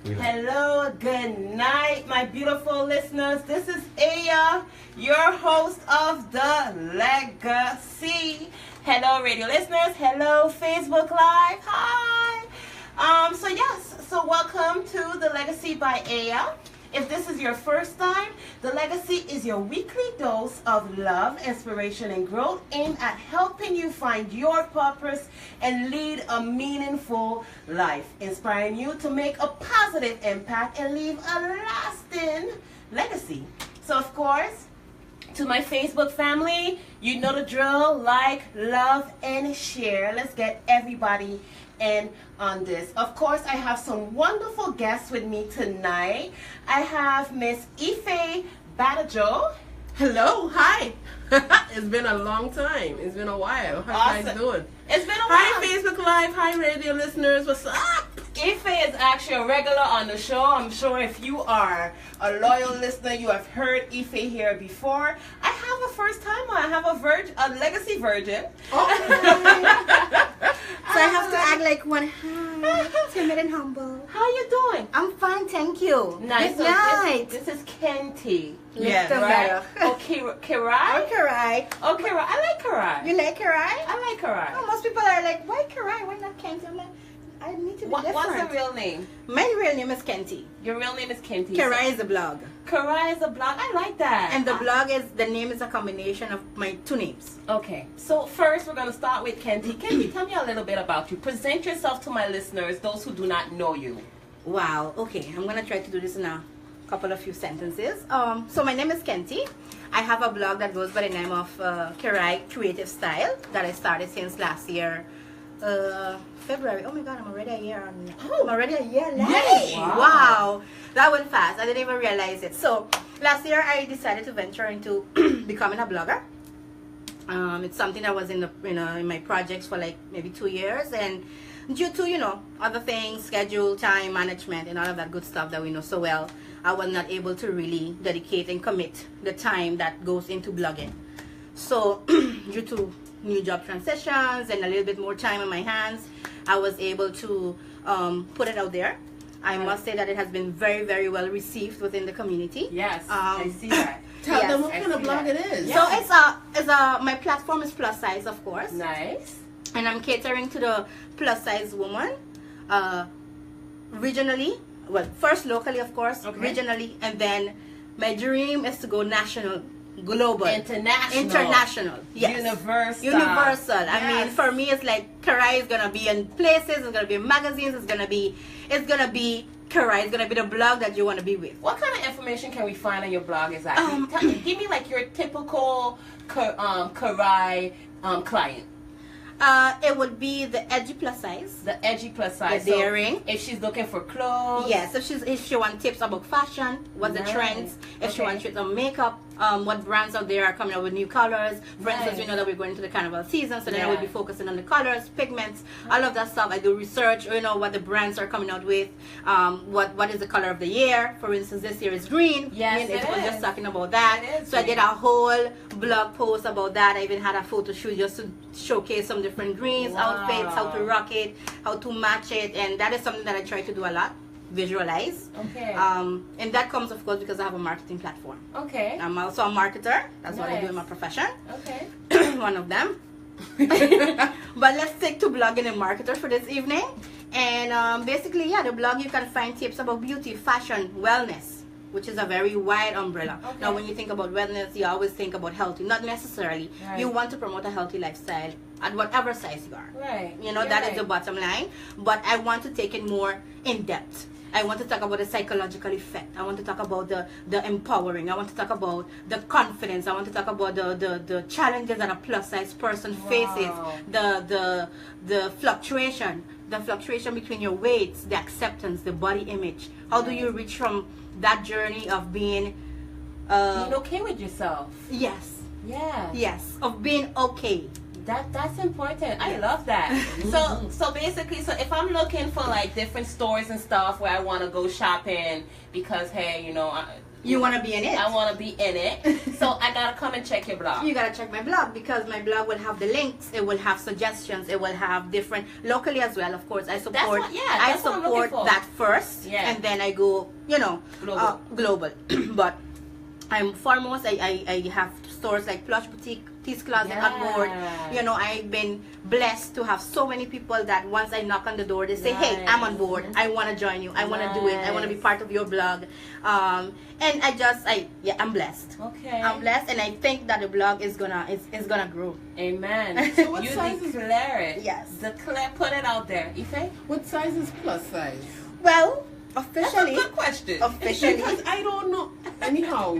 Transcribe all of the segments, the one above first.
Hello, good night, my beautiful listeners. This is Aya, your host of The Legacy. Hello, radio listeners. Hello, Facebook Live. Hi. So welcome to The Legacy by Aya. If this is your first time, The Legacy is your weekly dose of love, inspiration, and growth aimed at helping you find your purpose and lead a meaningful life, inspiring you to make a positive impact and leave a lasting legacy. So, of course, to my Facebook family, you know the drill. Like, love, and share. Let's get everybody in on this. Of course, I have some wonderful guests with me tonight. I have Miss Ife Badejo. Hello, hi. It's been a long time. It's been a while. How you guys doing? It's been a while. Hi, Facebook Live. Hi, radio listeners. What's up? Ife is actually a regular on the show. I'm sure if you are a loyal listener, you have heard Ife here before. I have a first timer. I have a legacy virgin. Okay. So I have to act like one. Hi, timid and humble. How you doing? I'm fine, thank you. Nice. Good night. This is Kenty. Lichtenberg. Right? Okay, Karai? Okay, right. Oh, Karai. I like Karai. You like Karai? I like Karai. Oh, most people are like, why Karai? Why not Kenty? I'm like, I need to be different. What's the real name? My real name is Kenty. Your real name is Kenty. Karai is a blog. Karai is a blog. I like that. And the name is a combination of my two names. Okay. So first we're going to start with Kenty. Kenty, tell me a little bit about you. Present yourself to my listeners, those who do not know you. Wow. Okay. I'm going to try to do this in a couple of few sentences. So my name is Kenty. I have a blog that goes by the name of Karai Creative Style that I started since last year. February. Oh my God, I'm already a year late. Yay! Wow. That went fast. I didn't even realize it. So last year I decided to venture into becoming a blogger. It's something that was in my projects for like maybe 2 years, and due to other things, schedule, time management, and all of that good stuff that we know so well, I was not able to really dedicate and commit the time that goes into blogging. So due to new job transitions and a little bit more time on my hands, I was able to put it out there. I must say that it has been very, very well received within the community. Yes, I see that. Tell them what kind of blog it is. Yeah. So my platform is plus size, of course. Nice. And I'm catering to the plus size woman, regionally. Well, first locally, of course, regionally, and then my dream is to go national. Global, international, yes, universal. Yes. I mean, for me, it's like Karai is gonna be in places, it's gonna be in magazines, it's gonna be Karai. It's gonna be the blog that you want to be with. What kind of information can we find on your blog exactly? Give me like your typical Karai client. It would be the edgy plus size. The edgy plus size. The daring. So if she's looking for clothes. Yes, if she wants tips about fashion, what's the trends. If she wants tips on makeup, what brands out there are coming out with new colors. For instance, we know that we're going into the carnival season, so then I will be focusing on the colors, pigments, all of that stuff. I do research, what the brands are coming out with, what is the color of the year. For instance, this year is green. Yes, it was just talking about that. So I did a whole blog post about that. I even had a photo shoot just to showcase some different greens, outfits, how to rock it, how to match it, and that is something that I try to do a lot. Visualize. Okay. And that comes, of course, because I have a marketing platform. Okay. I'm also a marketer. That's what I do in my profession. Okay. One of them. But let's stick to blogging and marketer for this evening. And basically, the blog, you can find tips about beauty, fashion, wellness, which is a very wide umbrella. Okay. Now, when you think about wellness, you always think about healthy. Not necessarily. Right. You want to promote a healthy lifestyle at whatever size you are. Right. That is the bottom line. But I want to take it more in depth. I want to talk about the psychological effect. I want to talk about the empowering. I want to talk about the confidence. I want to talk about the challenges that a plus size person faces. The fluctuation between your weights, the acceptance, the body image. How do you reach from that journey of being being okay with yourself? Yes. Yeah. Yes. Of being okay. That's important. I love that. So basically, so if I'm looking for like different stores and stuff where I want to go shopping because hey, you know, you want to be in it. I want to be in it. So I gotta come and check your blog. You gotta check my blog because my blog will have the links. It will have suggestions. It will have different locally as well. Of course, I support. I support that first, and then I go, you know, global. But I'm foremost. I have stores like Plush Boutique, Tease Closet on board. You know, I've been blessed to have so many people that once I knock on the door, they say, hey, I'm on board. I want to join you. I want to do it. I want to be part of your blog. And I'm blessed. Okay. I'm blessed, and I think that the blog is gonna grow. Amen. So what you size declare it. Yes. Declare, put it out there. Ife? What size is plus size? Well, officially. That's a good question. Officially. Because I don't know. Anyhow.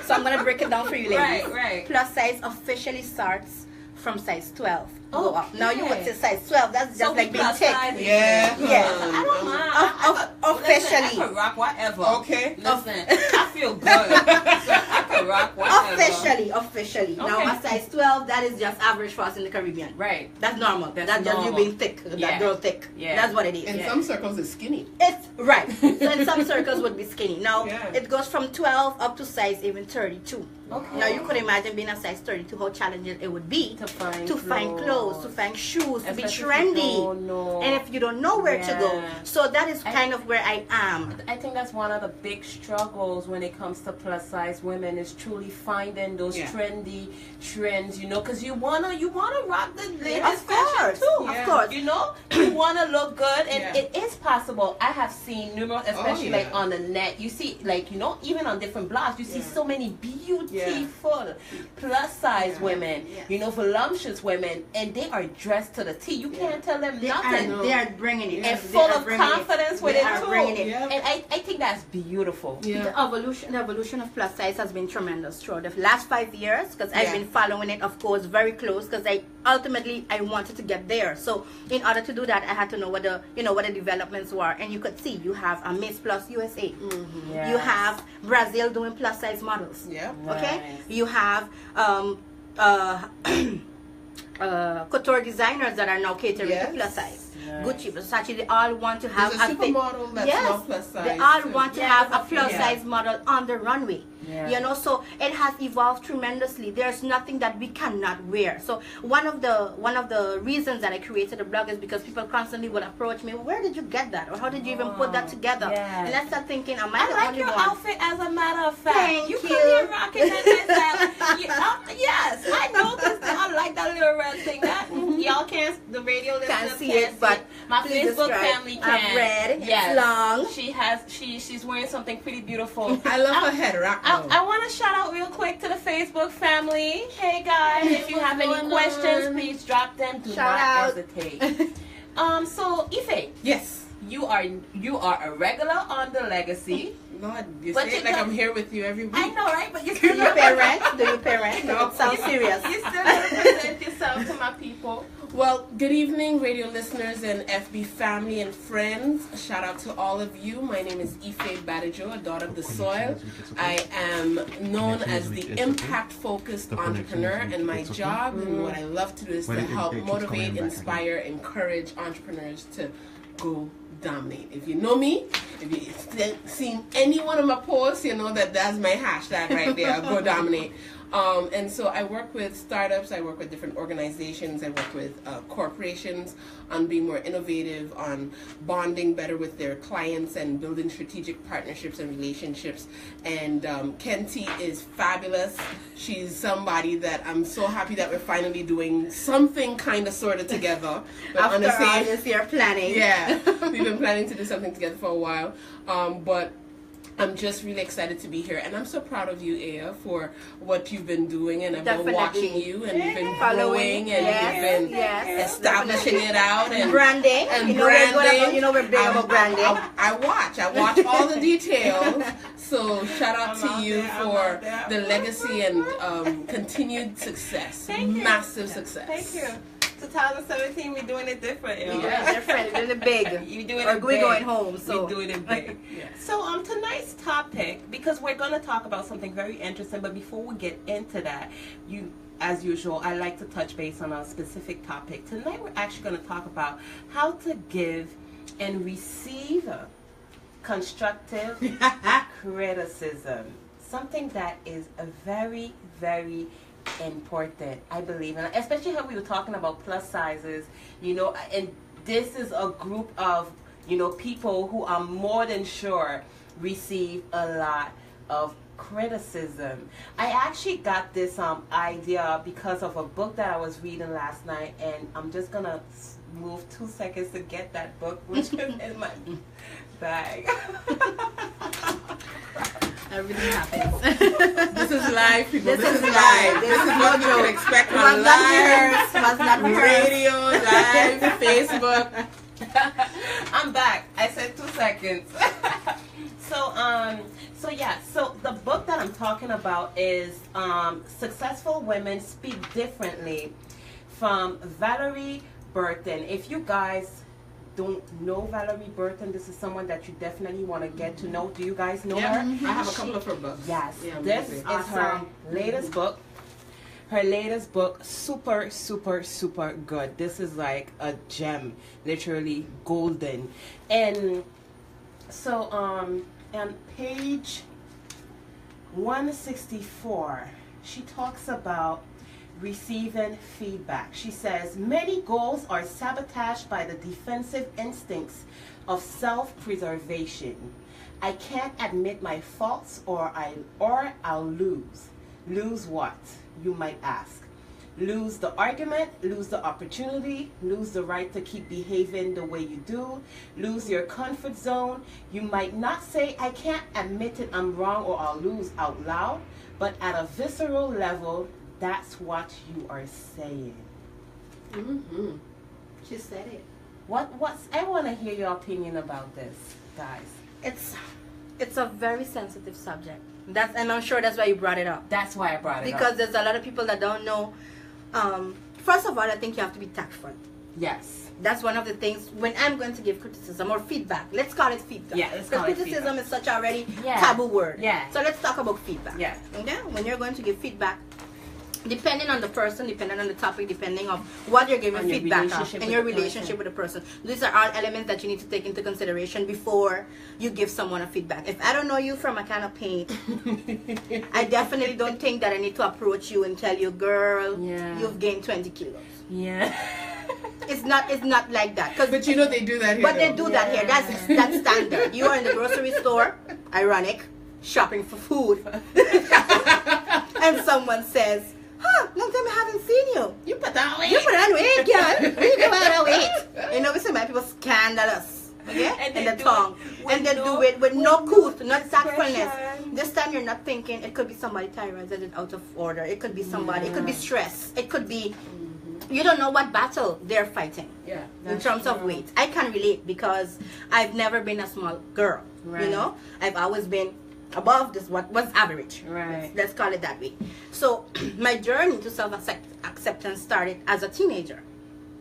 So I'm gonna break it down for you, ladies. Right. Plus size officially starts from size 12. Oh, go up. Now you would say size 12. That's just like being thick. Yeah. I don't mind. Officially. Listen, I can rock whatever. Okay. Listen, I feel good. So I can rock whatever. Officially. Okay. Now a size 12, that is just average for us in the Caribbean. Right. That's normal. That's just you being thick. That girl thick. Yeah. That's what it is. In some circles, it's skinny. It's right. So in some circles would be skinny. Now it goes from 12 up to size even 32. Okay. Now you could imagine being a size 32, how challenging it would be to find clothes, to find shoes, to be especially trendy, and if you don't know where to go. So that is kind of where I am. I think that's one of the big struggles when it comes to plus size women is truly finding those trendy trends, you know, because you wanna rock the latest fashion too. Of course. You know, you wanna look good, and it is possible. I have seen numerous, especially like on the net. You see, like, you know, even on different blogs, you see so many beautiful plus size women, you know, voluptuous women, and they are dressed to the T. You can't tell them nothing. They are bringing it, and full of confidence with it too. And I think that's beautiful. The evolution of plus size has been tremendous throughout the last 5 years, because I've been following it, of course, very close, because I wanted to get there. So in order to do that, I had to know what the developments were, and you could see you have a Miss Plus USA, you have Brazil doing plus size models, okay, you have couture designers that are now catering to plus size. Gucci, Versace, they all want to have a supermodel that's not plus size. They all want to have a plus size model on the runway. You know, so it has evolved tremendously. There's nothing that we cannot wear. So one of the reasons that I created a blog is because people constantly would approach me, where did you get that, or how did you even put that together? And I start thinking, am I the like only your one? outfit, as a matter of fact. Thank you. Come here rocking that nice yes, I noticed that. I like that little red thing. That y'all can't, the radio listeners can't see it, but my Facebook family can. I've read. Yes. It's long. She's wearing something pretty beautiful. I love her head wrap. I want to shout out real quick to the Facebook family. Hey guys, if you have any questions, please drop them. Do not hesitate. So Ife. Yes. You are a regular on The Legacy. God, you say it like I'm here with you every week. I know, right? But Do you pay rent? Do you pay rent? No. Sounds serious. You still gotta present yourself to my people. Well, good evening, radio listeners and FB family and friends. Shout out to all of you. My name is Ife Badejo, a daughter of the soil. I am known as the impact-focused entrepreneur, and my job and what I love to do is to help motivate, inspire, encourage entrepreneurs to go dominate. If you know me, if you've seen any one of my posts, you know that that's my hashtag right there, go dominate. And so I work with startups, I work with different organizations, I work with corporations on being more innovative, on bonding better with their clients and building strategic partnerships and relationships. And Kenty is fabulous. She's somebody that I'm so happy that we're finally doing something kind of sort of together. But After all this year planning. Yeah, we've been planning to do something together for a while. But I'm just really excited to be here, and I'm so proud of you, Aya, for what you've been doing, and I've been watching you, and you've been growing, and you've been establishing it out, and branding, you know we're big about branding. I watch all the details. So shout out to you for the legacy and continued success, massive success. Thank you. 2017, we're doing it different. Yeah, different. We're doing it big. You're doing or it we're big. going home. So we're doing it big. So tonight's topic, because we're going to talk about something very interesting, but before we get into that, as usual, I like to touch base on a specific topic. Tonight we're actually going to talk about how to give and receive constructive criticism. Something that is a very, very important, I believe. And especially how we were talking about plus sizes, you know, and this is a group of, you know, people who are more than sure receive a lot of criticism. I actually got this idea because of a book that I was reading last night, and I'm just gonna move 2 seconds to get that book, which is in my bag. Everything happens. This is live, people. This is live. This is what you can expect on live radio, live, Facebook. I'm back. I said 2 seconds. So the book that I'm talking about is Successful Women Speak Differently from Valerie Burton. If you guys don't know Valerie Burton, this is someone that you definitely want to get to know. Do you guys know her? I have a couple of her books. Yes. Yeah, this is her latest book. Her latest book, super, super, super good. This is like a gem, literally golden. And so on page 164, she talks about receiving feedback. She says, many goals are sabotaged by the defensive instincts of self-preservation. I can't admit my faults or I'll lose. Lose what? You might ask. Lose the argument, lose the opportunity, lose the right to keep behaving the way you do, lose your comfort zone. You might not say, I can't admit it, I'm wrong, or I'll lose out loud, but at a visceral level, that's what you are saying. Mm-hmm. She said it. I want to hear your opinion about this, guys. It's a very sensitive subject. And I'm sure that's why you brought it up. That's why I brought it up. Because there's a lot of people that don't know. First of all, I think you have to be tactful. Yes. That's one of the things when I'm going to give criticism or feedback. Let's call it feedback. Yeah, let's call it criticism feedback. is such already taboo word. Yeah. So let's talk about feedback. Yeah. Okay? When you're going to give feedback, depending on the person, depending on the topic, depending on what you're giving feedback of, and your relationship with the person. These are all elements that you need to take into consideration before you give someone a feedback. If I don't know you from a can of paint, I definitely don't think that I need to approach you and tell you, girl, you've gained 20 kilos. Yeah. It's not like that. But you know they do that here. But they do that here. That's standard. You are in the grocery store, ironic, shopping for food, and someone says, long time I haven't seen you. You put on weight. You put on weight, girl. Where you go on weight? You know, we see my people scandalous. Okay? And the tongue. And they do it with no couth, not tactfulness. This time you're not thinking, it could be somebody thyroid that is out of order. It could be somebody. It could be stress. It could be, you don't know what battle they're fighting. Yeah. In terms of weight. I can relate because I've never been a small girl. Right. You know? I've always been above this what was average. Right. Let's call it that way. So my journey to self-acceptance started as a teenager.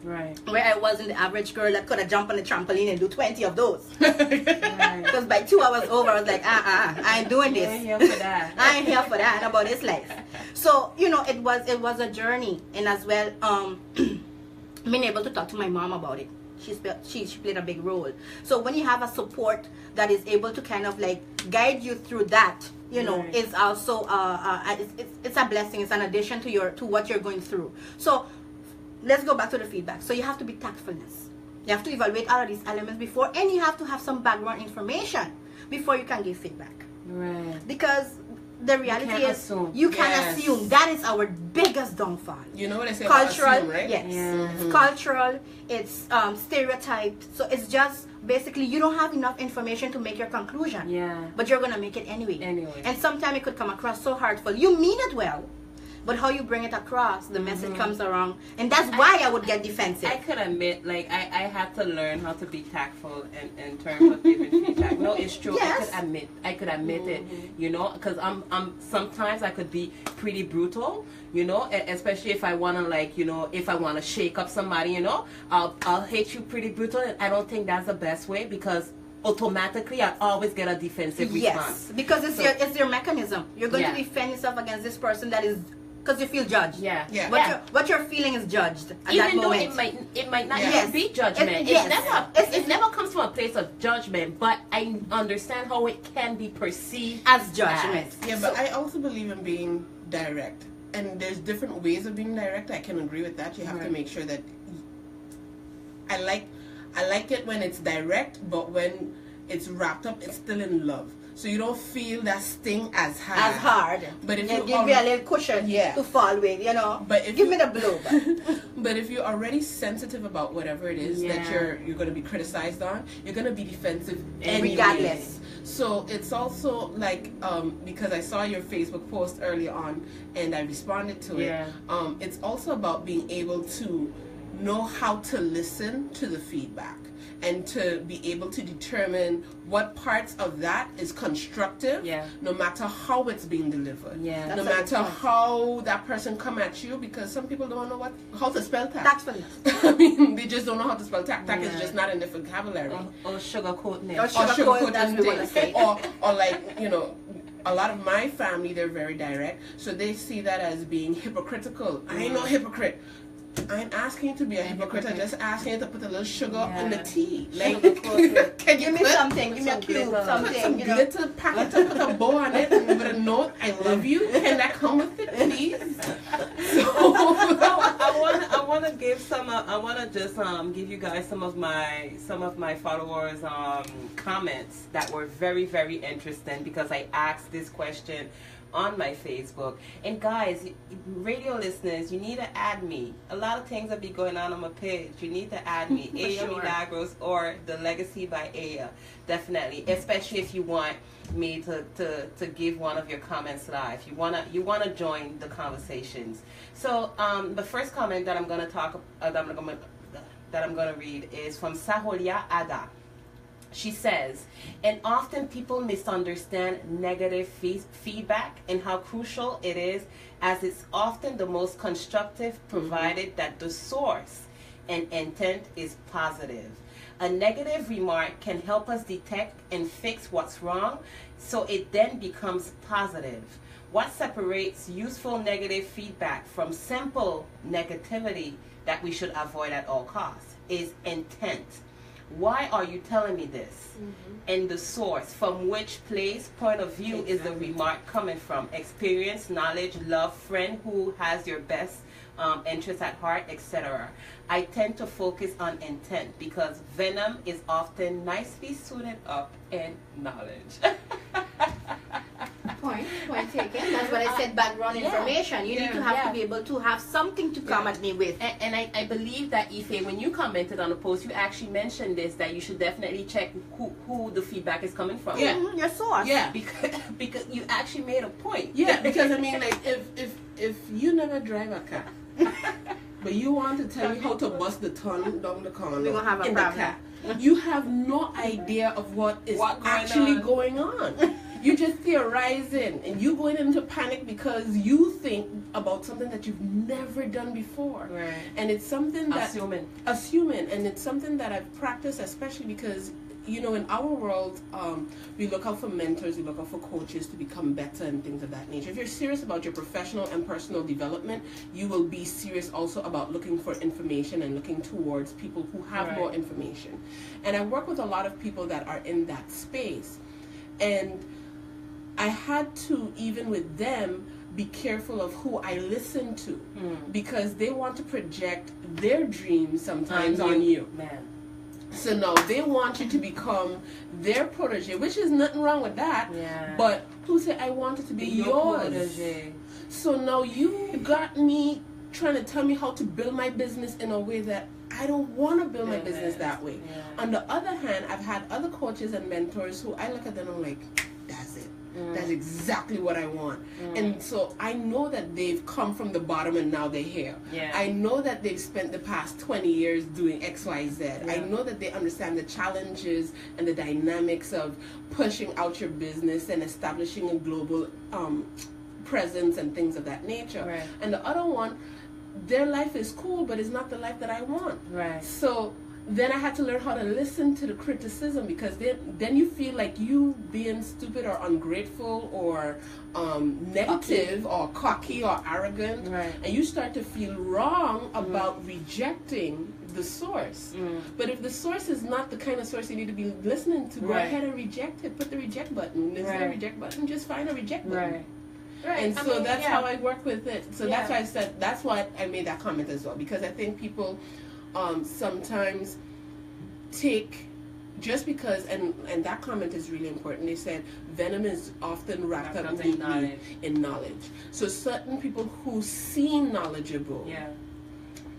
Right. Where I wasn't the average girl that could have jumped on the trampoline and do 20 of those. Right. Because by 2 hours over, I was like, I ain't doing this. I ain't here for that. I ain't here for that. About this life. So, you know, it was a journey. And as well, being able to talk to my mom about it. She played a big role. So when you have a support that is able to kind of like guide you through that, you know, is also it's a blessing. It's an addition to what you're going through. So let's go back to the feedback. So you have to be tactfulness. You have to evaluate all of these elements before, and you have to have some background information before you can give feedback. Right. Because the reality is assume. you can assume. That is our biggest downfall. You know what I say Cultural, about assume, right? yes. Yeah. It's cultural, it's stereotyped. So it's just basically you don't have enough information to make your conclusion. Yeah. But you're gonna make it anyway. Anyway. And sometimes it could come across so hurtful. You mean it well, but how you bring it across, the message comes around, and that's why I would get defensive. I could admit, like, I had to learn how to be tactful in terms of giving feedback. No, it's true. Yes. I could admit it, you know, because I'm sometimes I could be pretty brutal, you know, especially if I want to, like, you know, if I want to shake up somebody, you know, I'll hit you pretty brutal, and I don't think that's the best way, because automatically I always get a defensive response. Yes, because it's your mechanism. You're going to defend yourself against this person that is because you feel judged. Yeah. What you're feeling is judged at Even that though moment. it might not Yes. even be judgment. It never comes from a place of judgment, but I understand how it can be perceived as judgment. Yeah, but I also believe in being direct. And there's different ways of being direct. I can agree with that. You have to make sure that I like it when it's direct, but when it's wrapped up, it's still in love. So you don't feel that sting as hard. But if you give me a little cushion to fall with, you know. But if give me the blow. But if you're already sensitive about whatever it is that you're going to be criticized on, you're going to be defensive regardless. So it's also like because I saw your Facebook post early on and I responded to it. It's also about being able to know how to listen to the feedback and to be able to determine what parts of that is constructive, no matter how it's being delivered, no matter how that person come at you, because some people don't know how to spell tact. I mean, they just don't know how to spell tact. Tact is just not in the vocabulary. Or sugarcoating. Or sugarcoating things. Or like, you know, a lot of my family, they're very direct, so they see that as being hypocritical. I ain't no hypocrite. I ain't asking you to be a hypocrite. I'm just asking you to put a little sugar in the tea. Like, can you give me something? Give me a clue. Something. Some glitter packet, put a bow on it, and with a note, "I love you." Can that come with it, please? So, I want to give some. I want to just give you guys some of my followers comments that were very, very interesting, because I asked this question on my Facebook. And guys, radio listeners, you need to add me. A lot of things that be going on my page. You need to add me. Aya Milagros or The Legacy by Aya. Definitely. Especially if you want me to give one of your comments live. You wanna join the conversations. So the first comment that I'm gonna read is from Saholia Ada. She says, and often people misunderstand negative feedback and how crucial it is, as it's often the most constructive, provided that the source and intent is positive. A negative remark can help us detect and fix what's wrong, so it then becomes positive. What separates useful negative feedback from simple negativity that we should avoid at all costs is intent. Why are you telling me this? And the source, from which place, point of view is the remark coming from? Experience, knowledge, love, friend who has your best interests at heart, etc. I tend to focus on intent because venom is often nicely suited up in knowledge. Point taken. That's what I said, background information. You need to have to be able to have something to come at me with. And I believe that, Ife, when you commented on the post, you actually mentioned this, that you should definitely check who the feedback is coming from. Your source. Yeah, because you actually made a point. Yeah, because I mean, like, if you never drive a car, but you want to tell me how to bust the turn down the corner, we're gonna have a problem. You have no idea of what is actually going on. You're just theorizing and you going into panic because you think about something that you've never done before. Right. And it's something that assuming, and it's something that I've practiced, especially because, you know, in our world, we look out for mentors, we look out for coaches to become better and things of that nature. If you're serious about your professional and personal development, you will be serious also about looking for information and looking towards people who have more information. And I work with a lot of people that are in that space. And I had to, even with them, be careful of who I listen to, because they want to project their dreams sometimes on you. Man. So no, they want you to become their protege, which is nothing wrong with that. Yeah. But who said I wanted to be yours? Protege. So now you got me trying to tell me how to build my business in a way that I don't want to build my business that way. Yeah. On the other hand, I've had other coaches and mentors who I look at them and I'm like, that's it. That's exactly what I want. And so I know that they've come from the bottom and now they're here. Yeah. I know that they've spent the past 20 years doing X, Y, Z. Yeah. I know that they understand the challenges and the dynamics of pushing out your business and establishing a global presence and things of that nature. Right. And the other one, their life is cool, but it's not the life that I want. Right. So then I had to learn how to listen to the criticism, because then you feel like you being stupid or ungrateful or negative or cocky or arrogant, Right. and you start to feel wrong about rejecting the source. But if the source is not the kind of source you need to be listening to, go Right. ahead and reject it. Put the reject button. Instead of Right. reject button, just find a reject button. Right. Right. And I so mean, that's yeah. how I work with it. So Yeah. that's why I said, that's why I made that comment as well, because I think people sometimes take, just because, and that comment is really important, they said venom is often wrapped up in knowledge. So certain people who seem knowledgeable Yeah.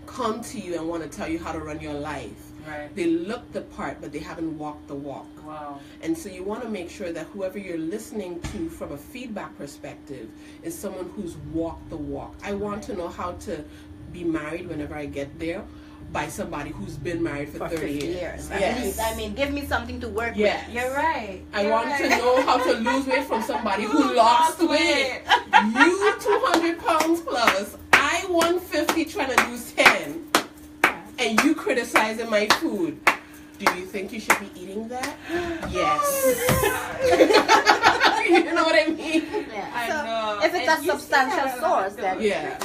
come to you and want to tell you how to run your life. Right. They look the part, but they haven't walked the walk. Wow. And so you want to make sure that whoever you're listening to from a feedback perspective is someone who's walked the walk. I want to know how to be married whenever I get there by somebody who's been married for 30 years. Yes. I mean, give me something to work Yes. with. You're right. I You're want right. to know how to lose weight from somebody who lost weight. You 200 pounds plus, I 150 trying to lose 10, and you criticizing my food. Do you think you should be eating that? Yes. You know what I mean? Yeah. I So, know. if it's And a you see substantial that a lot, source, though. then Yeah.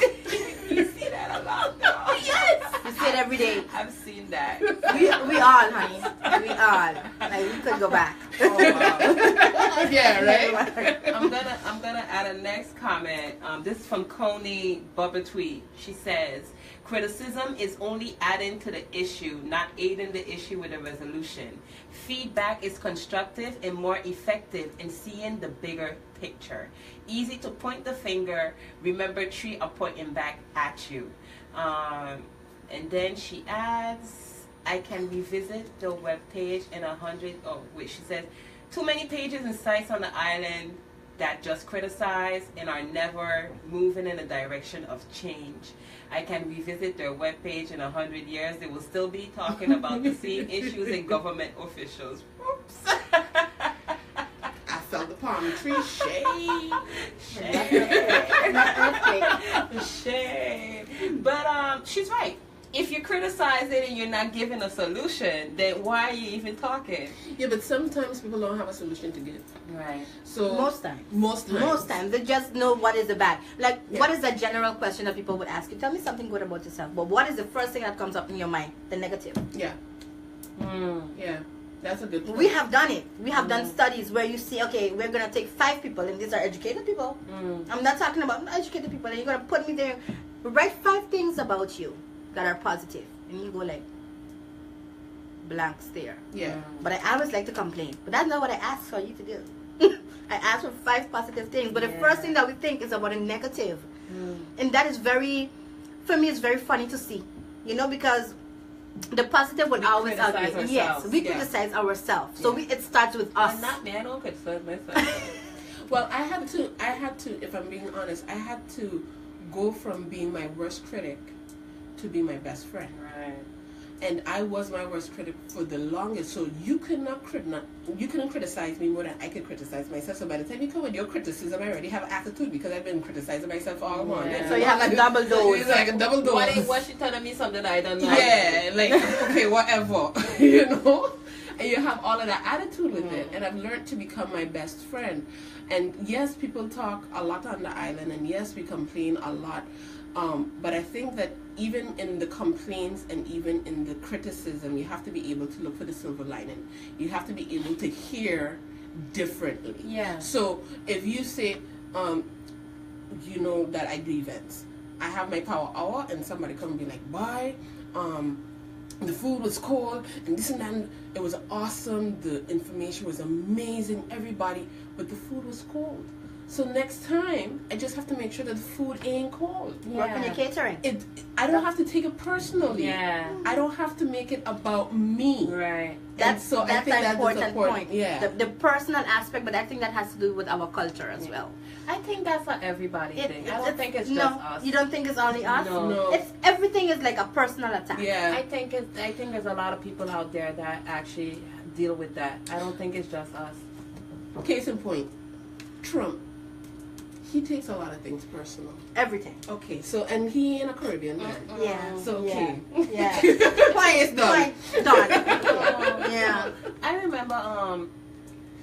You see that a lot, though. yes, you see it every day. I've seen that. We all, honey, we all. Like, we could go back. Oh, wow. Yeah, right? I'm gonna add a next comment. This is from Coney Bubbatweet. She says, criticism is only adding to the issue, not aiding the issue with a resolution. Feedback is constructive and more effective in seeing the bigger picture. Easy to point the finger. Remember, three are pointing back at you. And then she adds, I can revisit the webpage in 100. Oh, wait, she says, too many pages and sites on the island that just criticize and are never moving in the direction of change. I can revisit their webpage in 100 years. They will still be talking about the same issues in government officials. Oops. I felt the palm tree shade. Shame. But she's right. If you criticize it and you're not giving a solution, then why are you even talking? Yeah, but sometimes people don't have a solution to give. Right. So Most times. Most times. They just know what is the bad. Like, Yeah. what is the general question that people would ask you? Tell me something good about yourself. But what is the first thing that comes up in your mind? The negative. Yeah. Yeah. That's a good point. We have done it. We have done studies where you see, okay, we're going to take 5 people, and these are educated people. I'm not talking about uneducated people. And you're going to put me there, write 5 things about you that are positive. And you go like, blank stare. Yeah. But I always like to complain. But that's not what I asked for you to do. I asked for 5 positive things. But the first thing that we think is about a negative. And that is very, for me, it's very funny to see. You know, because the positive would We always criticize outweigh. ourselves. Yes, we Yeah. criticize ourselves. So Yeah. it starts with us. I'm not, man. I don't criticize myself. Well, I had to, if I'm being honest, I had to go from being my worst critic to be my best friend. Right. And I was my worst critic for the longest. So you couldn't criticize me more than I could criticize myself. So by the time you come with your criticism, I already have attitude because I've been criticizing myself all along. Yeah. So you have a double dose. It's like a double dose. What she telling me something I don't know? Yeah, like, okay, whatever, you know? And you have all of that attitude with it. And I've learned to become my best friend. And yes, people talk a lot on the island, and yes, we complain a lot. But I think that even in the complaints and even in the criticism, you have to be able to look for the silver lining. You have to be able to hear differently. Yeah. So if you say, you know, that I do events, I have my power hour, and somebody come and be like, "Bye, the food was cold, and this and that. And it was awesome. The information was amazing. Everybody, but the food was cold. So next time, I just have to make sure that the food ain't cold. Work on your catering. I don't have to take it personally. Yeah. I don't have to make it about me. Right. That's I think an that is important point. Yeah. The personal aspect, but I think that has to do with our culture as well. I think that's a everybody thing. I don't think it's no, just us. You don't think it's only us? No. It's everything is like a personal attack. Yeah. I think there's a lot of people out there that actually deal with that. I don't think it's just us. Case in point, Trump. he takes a lot of things personal. Everything. Okay, so, and he in a Caribbean man. Yeah. So, okay. Yeah. Point is done. Done. Yeah. I remember,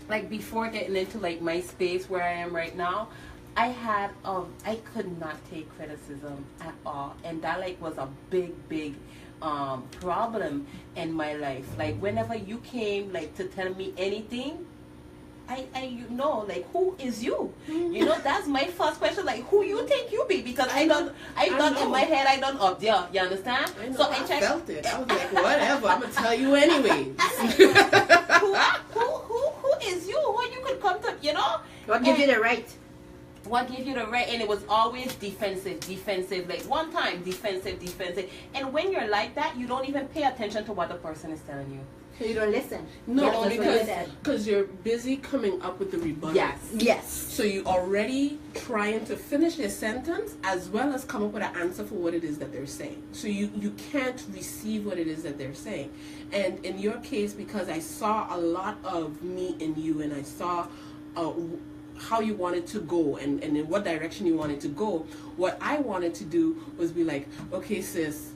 like before getting into like my space where I am right now, I could not take criticism at all, and that like was a big problem in my life. Like whenever you came like to tell me anything, you know, like, who is you? You know, that's my first question. Like, who you think you be? Because I done in my head, I done up there. You understand? I know, So I felt it. I was like, whatever. I'm gonna tell you anyway. who is you? Who you could come to? You know? What gives you the right? What gave you the right? And it was always defensive. Like one time, defensive. And when you're like that, you don't even pay attention to what the person is telling you. So you don't listen. No, because you're busy coming up with the rebuttal. Yes. So you already trying to finish your sentence as well as come up with an answer for what it is that they're saying. So you can't receive what it is that they're saying. And in your case, because I saw a lot of me in you, and I saw how you wanted to go and in what direction you wanted to go, what I wanted to do was be like, okay, sis,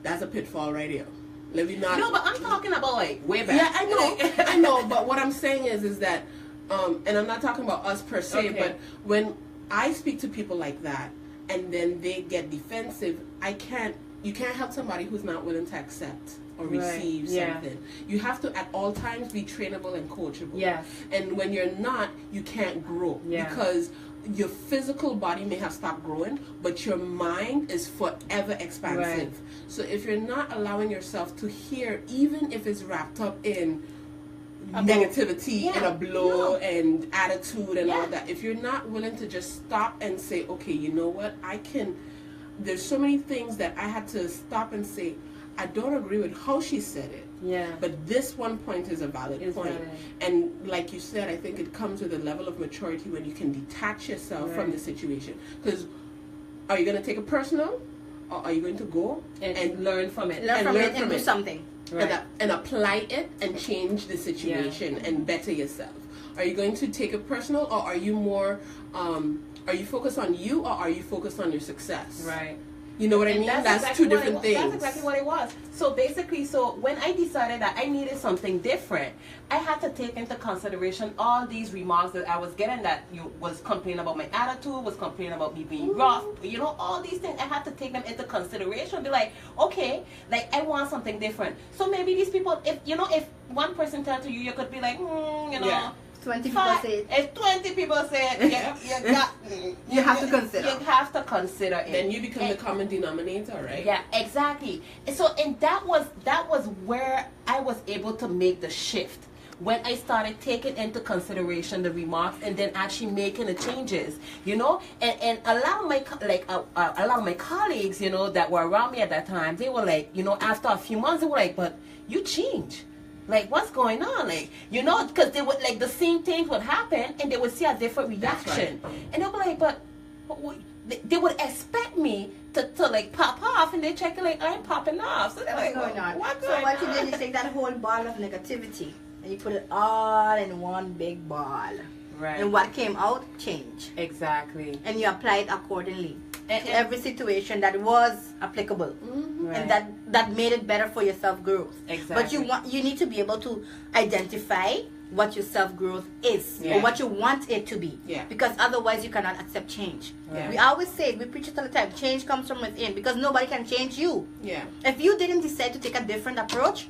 that's a pitfall right here. Let me not. No, but I'm talking about like way back. Yeah, I know, I know. But what I'm saying is that, and I'm not talking about us per se, Okay. but when I speak to people like that, and then they get defensive, you can't help somebody who's not willing to accept or receive something. You have to at all times be trainable and coachable. Yes. And when you're not, you can't grow because your physical body may have stopped growing, but your mind is forever expansive. Right. So if you're not allowing yourself to hear, even if it's wrapped up in negativity and a blow and attitude and all that, if you're not willing to just stop and say, okay, you know what, there's so many things that I had to stop and say, I don't agree with how she said it. Yeah. But this one point is a valid point. And like you said, I think it comes with a level of maturity when you can detach yourself from the situation. Because are you going to take it personal? Or are you going to go and learn from it? Learn from it and do something. Right. And apply it and change the situation and better yourself. Are you going to take it personal, or are you more, are you focused on you, or are you focused on your success? Right. You know what I mean? That's exactly two different things. That's exactly what it was. So basically, when I decided that I needed something different, I had to take into consideration all these remarks that I was getting, that you was complaining about my attitude, was complaining about me being rough, you know, all these things. I had to take them into consideration. Be like, okay, like I want something different. So maybe these people, if one person tells you, you could be like, you know. Yeah. 20 people say it. If 20 people say it, you have to consider. You have to consider it. Then you become the common denominator, right? Yeah, exactly. And so, and that was where I was able to make the shift, when I started taking into consideration the remarks and then actually making the changes, you know, and a lot of my colleagues, you know, that were around me at that time, they were like, you know, after a few months, they were like, but you changed. Like, what's going on? Like, you know, because they would, like, the same things would happen and they would see a different reaction. Right. And they'll be like, but they would expect me to like, pop off, and they check it like, I'm popping off. So they're like, what's going on? What's so going what on? you did is take that whole ball of negativity and you put it all in one big ball. Right. And what came out, change. Exactly. And you apply it accordingly to every situation that was applicable. Mm-hmm. Right. And that made it better for your self-growth. Exactly. But you need to be able to identify what your self-growth is, or what you want it to be. Yeah. Because otherwise you cannot accept change. Yeah. We always say it, we preach it all the time, change comes from within, because nobody can change you. Yeah. If you didn't decide to take a different approach,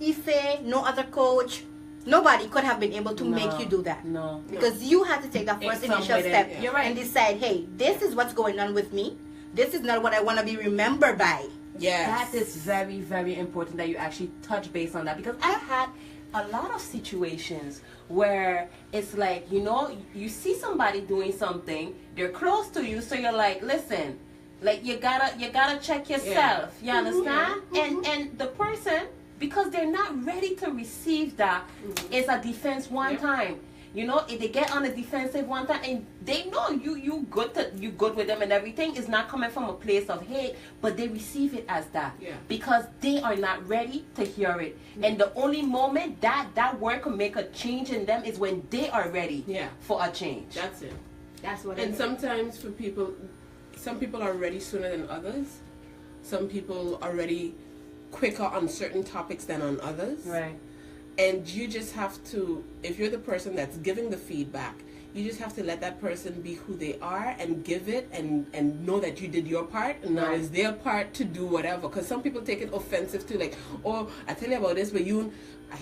Ife, no other coach, nobody could have been able to make you do that. No. Because you had to take that first initial step and decide, hey, this is what's going on with me. This is not what I want to be remembered by. Yes. That is very, very important that you actually touch base on that, because I've had a lot of situations where it's like, you know, you see somebody doing something, they're close to you, so you're like, listen, like you gotta check yourself. You understand? And the person, because they're not ready to receive that, it's a defense one time. You know, if they get on the defensive one time and they know you good with them and everything, is not coming from a place of hate, but they receive it as that because they are not ready to hear it. And the only moment that word can make a change in them is when they are ready for a change. That's it. That's what. And sometimes for people, some people are ready sooner than others. Some people are ready quicker on certain topics than on others. Right. And you just have to, if you're the person that's giving the feedback, you just have to let that person be who they are and give it and know that you did your part, and now it's their part to do whatever. Because some people take it offensive to, like, oh, I tell you about this, but you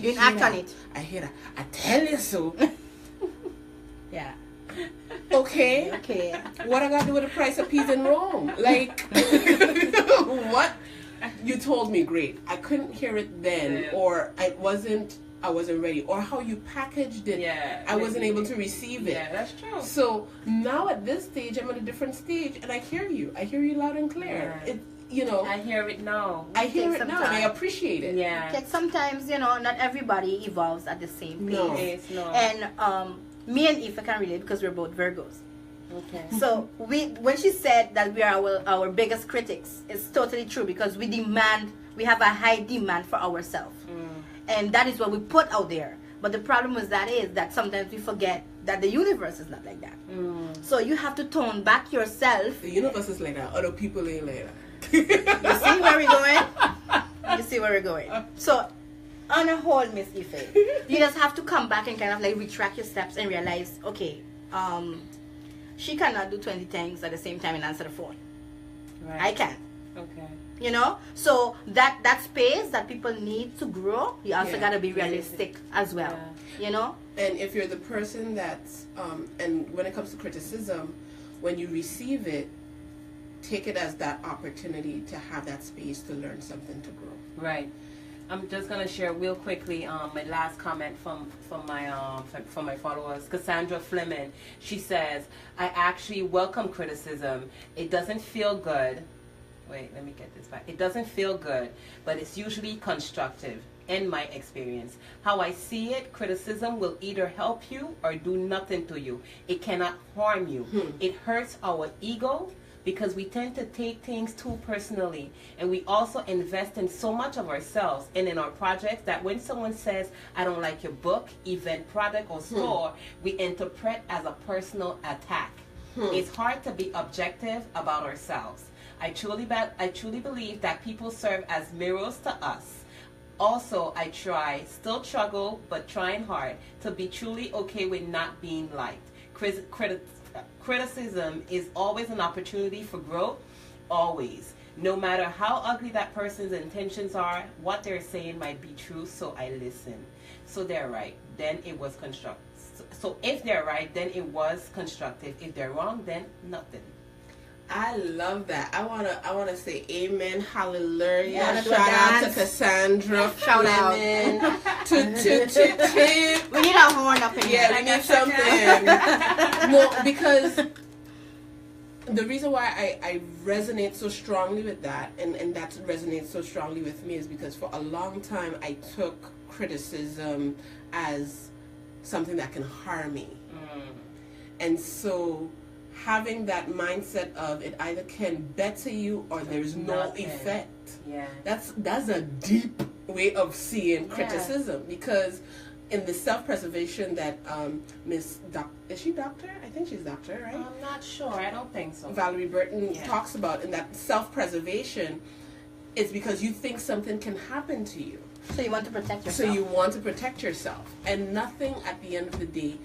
didn't act on it. I hear that. I tell you so. Yeah. Okay. Okay. What I got to do with the price of peas in Rome? Like, what? You told me, great. I couldn't hear it then, or I wasn't ready, or how you packaged it. Yeah. I wasn't able to receive it. Yeah, that's true. So now at this stage, I'm at a different stage, and I hear you. I hear you loud and clear. Yeah. It, you know. I hear it now. I hear it now, and I appreciate it. Yeah. Like sometimes, you know, not everybody evolves at the same pace. No. And me and Aoife can relate because we're both Virgos. Okay. So when she said that we are our biggest critics, it's totally true, because we have a high demand for ourselves. And that is what we put out there. But the problem with that is that sometimes we forget that the universe is not like that. So you have to tone back yourself. The universe is like that. Other people ain't like that. You see where we're going? You see where we're going? So, on a whole, Miss Ife, you just have to come back and kind of like retract your steps and realize, okay, she cannot do 20 things at the same time and answer the phone. Right. I can. Okay. You know? So that space that people need to grow, you also got to be realistic as well. Yeah. You know? And if you're the person that's, and when it comes to criticism, when you receive it, take it as that opportunity to have that space to learn something to grow. Right. I'm just gonna share real quickly my last comment from my followers. Cassandra Fleming, she says, I actually welcome criticism. It doesn't feel good. Wait, let me get this back. It doesn't feel good, but it's usually constructive. In my experience, how I see it, criticism will either help you or do nothing to you. It cannot harm you. It hurts our ego, because we tend to take things too personally, and we also invest in so much of ourselves and in our projects that when someone says, I don't like your book, event, product, or store, we interpret as a personal attack. It's hard to be objective about ourselves. I truly believe that people serve as mirrors to us. Also, I still struggle, but trying hard to be truly okay with not being liked. Criticism is always an opportunity for growth, always. No matter how ugly that person's intentions are, what they're saying might be true, so I listen. So they're right, then it was constructive. So if they're right, then it was constructive. If they're wrong, then nothing. I love that. I wanna say amen, hallelujah. Yeah, shout out to Cassandra. Shout out. We need a horn up in here. Yeah, we need something. No, because the reason why I resonate so strongly with that, and that resonates so strongly with me, is because for a long time I took criticism as something that can harm me. And so having that mindset of it either can better you or there's no effect. Yeah. That's a deep way of seeing criticism, because in the self-preservation that is she doctor? I think she's doctor, right? I'm not sure. I don't think so. Valerie Burton talks about in that self-preservation, it's because you think something can happen to you. So you want to protect yourself. So you want to protect yourself. And nothing at the end of the day,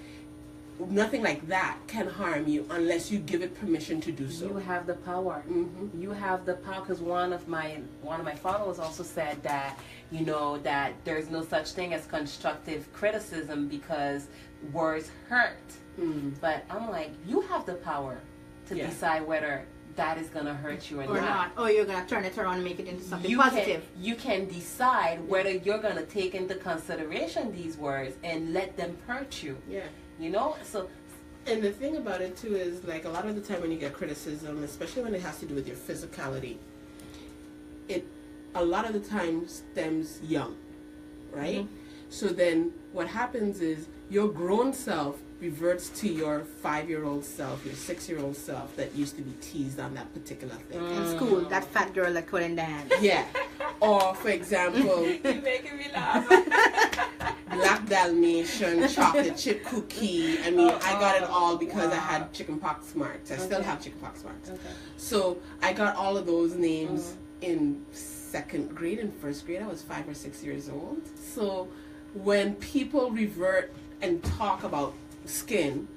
nothing like that can harm you unless you give it permission to do so. You have the power. You have the power, because one of my followers also said that, you know, that there's no such thing as constructive criticism because words hurt. But I'm like, you have the power to decide whether that is going to hurt you or not. Or you're going to turn it around and make it into something positive. You can decide whether you're going to take into consideration these words and let them hurt you. Yeah. You know? So, and the thing about it too is, like, a lot of the time when you get criticism, especially when it has to do with your physicality, it a lot of the time stems young, right? So then what happens is your grown self reverts to your 5-year-old self, your 6-year-old self that used to be teased on that particular thing. In school, that fat girl that couldn't dance. Yeah. Or, for example... You're making me laugh. Black Dalmatian, chocolate chip cookie. I mean, I got it all because I had chickenpox marks. I still have chickenpox marks. Okay. So I got all of those names in second grade and first grade. I was 5 or 6 years old. So when people revert and talk about skin,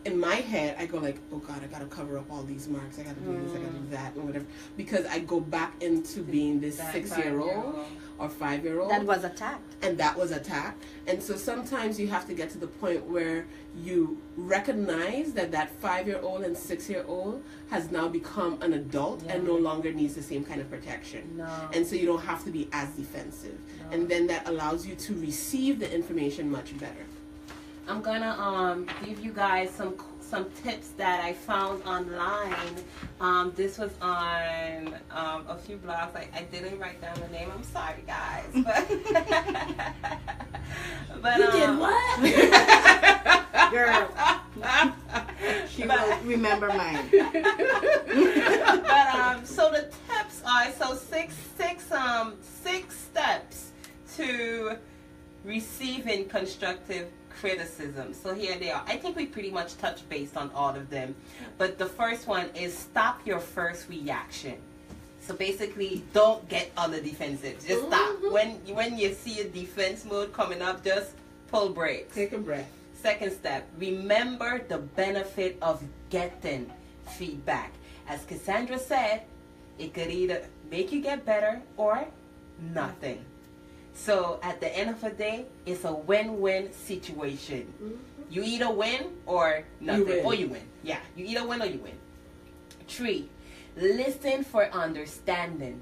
in my head, I go like, oh God, I gotta cover up all these marks. I gotta do this, I gotta do that, and whatever. Because I go back into being this 6-year-old or 5-year-old. That was attacked. And that was attacked. And so sometimes you have to get to the point where you recognize that that 5-year-old and 6-year-old has now become an adult and no longer needs the same kind of protection. No. And so you don't have to be as defensive. No. And then that allows you to receive the information much better. I'm gonna give you guys some tips that I found online. This was on a few blogs. I didn't write down the name. I'm sorry, guys. But you did what? Girl. She will remember mine. But so the tips are six steps to receiving constructive criticism. So here they are. I think we pretty much touched base on all of them. But the first one is stop your first reaction. So basically, don't get on the defensive. Just stop. When you see a defense mode coming up, just pull brakes. Take a breath. Second step, remember the benefit of getting feedback. As Cassandra said, it could either make you get better or nothing. So at the end of the day, it's a win-win situation. You either win or nothing. Or you win. Yeah, you either win or you win. 3, listen for understanding.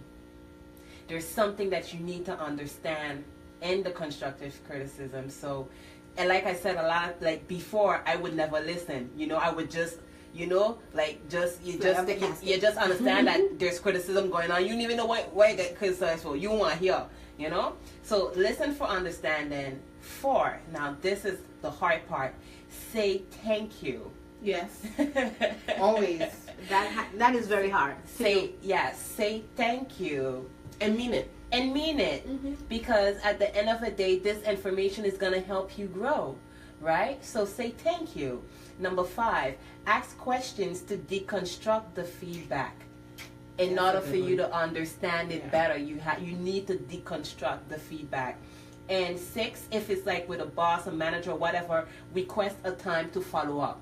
There's something that you need to understand in the constructive criticism. So, and like I said a lot, like before, I would never listen. You know, I would just, you know, like you just understand that there's criticism going on. You don't even know why you get criticized for. You want to hear. You know, so listen for understanding. 4, now this is the hard part. Say thank you. Yes, always. That is very hard. Say thank you and mean it. And mean it, because at the end of the day, this information is gonna help you grow, right? So say thank you. Number 5, ask questions to deconstruct the feedback. In order for you to understand it better, you need to deconstruct the feedback. And 6, if it's like with a boss, a manager, or whatever, request a time to follow up.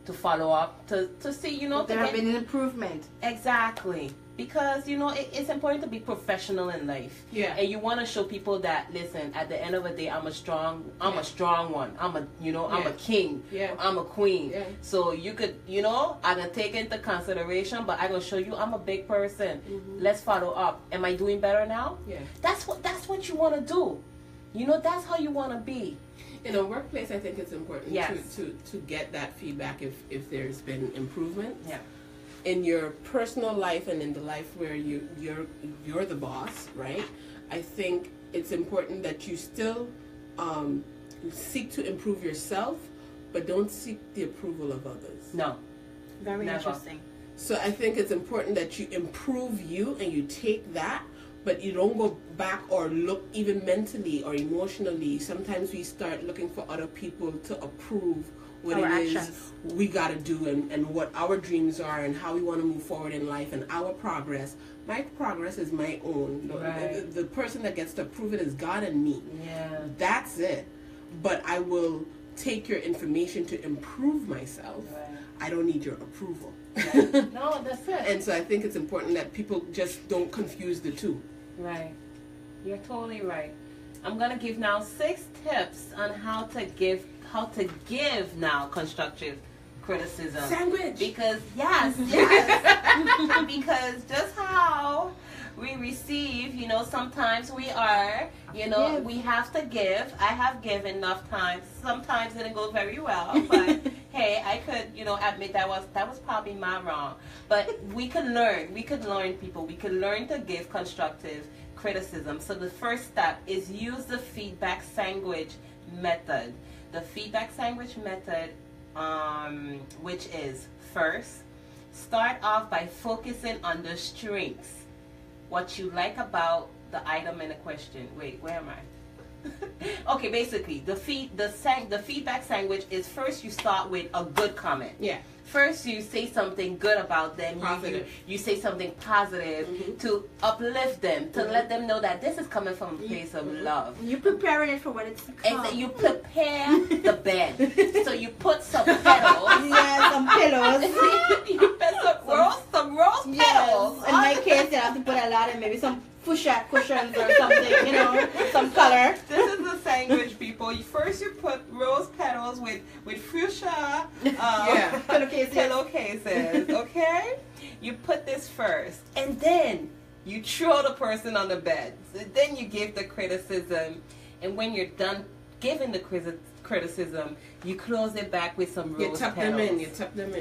To see, you know, there have been an improvement. Exactly. Because, you know, it's important to be professional in life. Yeah. And you want to show people that, listen, at the end of the day, I'm a strong one. I'm a king. Yeah. I'm a queen. Yeah. So you could, you know, I'm going to take into consideration, but I'm going to show you I'm a big person. Let's follow up. Am I doing better now? Yeah. That's what you want to do. You know, that's how you want to be. In a workplace, I think it's important to get that feedback if there's been improvement. Yeah. In your personal life and in the life where you're the boss, right? I think it's important that you still seek to improve yourself, but don't seek the approval of others. No. Very interesting. So I think it's important that you improve you and you take that, but you don't go back or look even mentally or emotionally. Sometimes we start looking for other people to approve what our it actions. is we got to do and what our dreams are and how we want to move forward in life and our progress. My progress is my own. Right. The person that gets to approve it is God and me. Yeah. That's it. But I will take your information to improve myself. Right. I don't need your approval. Yeah. No, that's it. And so I think it's important that people just don't confuse the two. Right. You're totally right. I'm going to give now 6 tips on how to give now constructive criticism. Sandwich. Because yes. Because just how we receive, you know, sometimes we are, you know, we have to give. I have given enough times. Sometimes it didn't go very well, but hey, I could, you know, admit that was probably my wrong. But we could learn. We could learn, people. We could learn to give constructive criticism. So the first step is use the feedback sandwich method. The feedback sandwich method, which is first, start off by focusing on the strengths, what you like about the item in the question. Wait, where am I? Okay, basically, the feedback sandwich is first you start with a good comment. Yeah. First, you say something good about them. Positive. You say something positive to uplift them, to let them know that this is coming from a place of love. You preparing it for what it's called. You prepare the bed. So you put some petals. Yeah, some pillows. You put some rose petals. In my case, you have to put a lot of maybe some fuchsia cushions or something, you know, some color. This is the sandwich, people. First you put rose petals with fuchsia pillowcases, okay? You put this first, and then you throw the person on the bed. So then you give the criticism, and when you're done giving the criticism, you close it back with some rose petals. You tuck them in.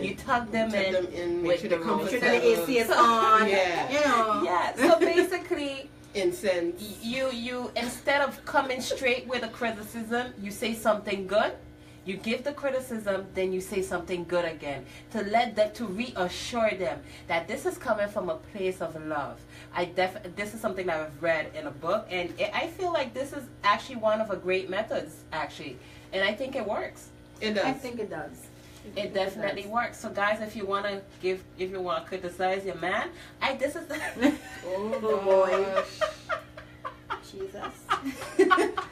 You tuck them in. Make sure they're comfortable. The AC is on. Yeah. You know. Yeah. So basically, incense. You instead of coming straight with a criticism, you say something good. You give the criticism, then you say something good again to reassure them that this is coming from a place of love. This is something that I've read in a book, and I feel like this is actually one of the great methods, actually, and I think it works. It does. I think it does. It definitely works. So guys, if you want to criticize your man, this is Oh boy. Jesus.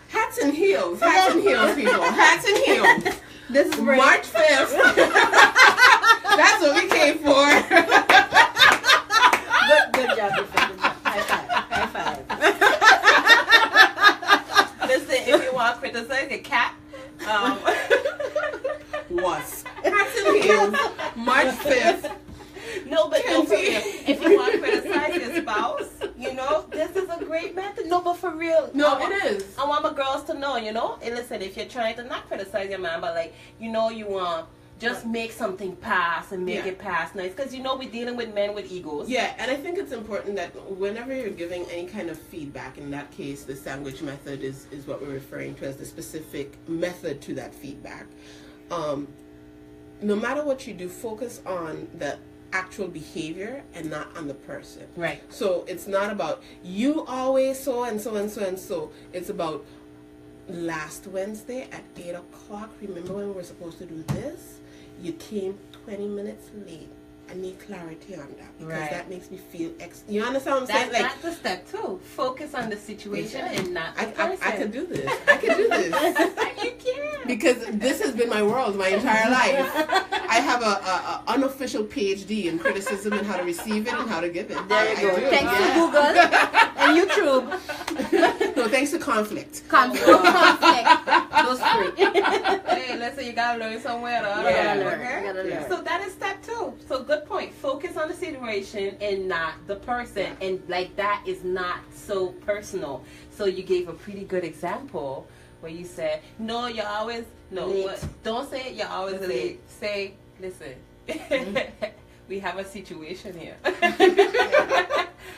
Hats and heels, people. Hats and heels. This is March 5th. That's what we came for. Good job, good job. High five. Listen, if you want to criticize your cat, was hats and heels. March 5th. No, but no, for real. If you want to criticize your spouse, this is a great method. No, but for real. No, it is. I want my girls to know, And listen, if you're trying to not criticize your man, but you want just make something pass and make it pass nice. Because, we're dealing with men with egos. Yeah, and I think it's important that whenever you're giving any kind of feedback, in that case, the sandwich method is what we're referring to as the specific method to that feedback. No matter what you do, focus on the actual behavior and not on the person. Right. So it's not about you always so and so and so and so. It's about last Wednesday at 8 o'clock. Remember when we were supposed to do this? You came 20 minutes late. I need clarity on that because that makes me feel you understand what I'm saying? That's the step too. Focus on the situation and not the person. I can do this. I can do this. You can. Because this has been my world my entire life. I have a unofficial PhD in criticism and how to receive it and how to give it. There you go. Thanks to Google and YouTube. No, thanks to conflict. Conflict. Those three. Hey, listen, you gotta learn somewhere. You gotta learn. So that is step 2. So good point. Focus on the situation and not the person. And that is not so personal. So you gave a pretty good example where you said, no, you're always late. Don't say you're always late. Say, listen, we have a situation here.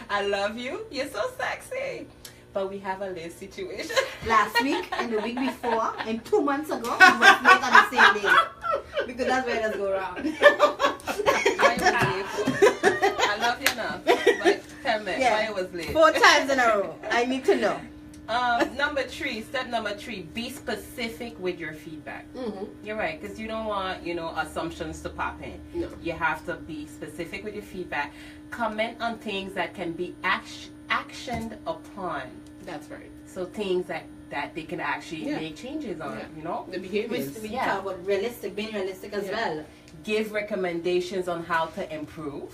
I love you. You're so sexy. But we have a late situation. Last week and the week before and 2 months ago, we was late on the same day. Because that's where it does go around. I love you now. But tell me why it was late. 4 times in a row. I need to know. Step number 3, be specific with your feedback. You're right, because you don't want, assumptions to pop in. No. You have to be specific with your feedback. Comment on things that can be actioned upon. That's right. So things that they can actually make changes on, The behaviors. We talk about being realistic as well. Give recommendations on how to improve.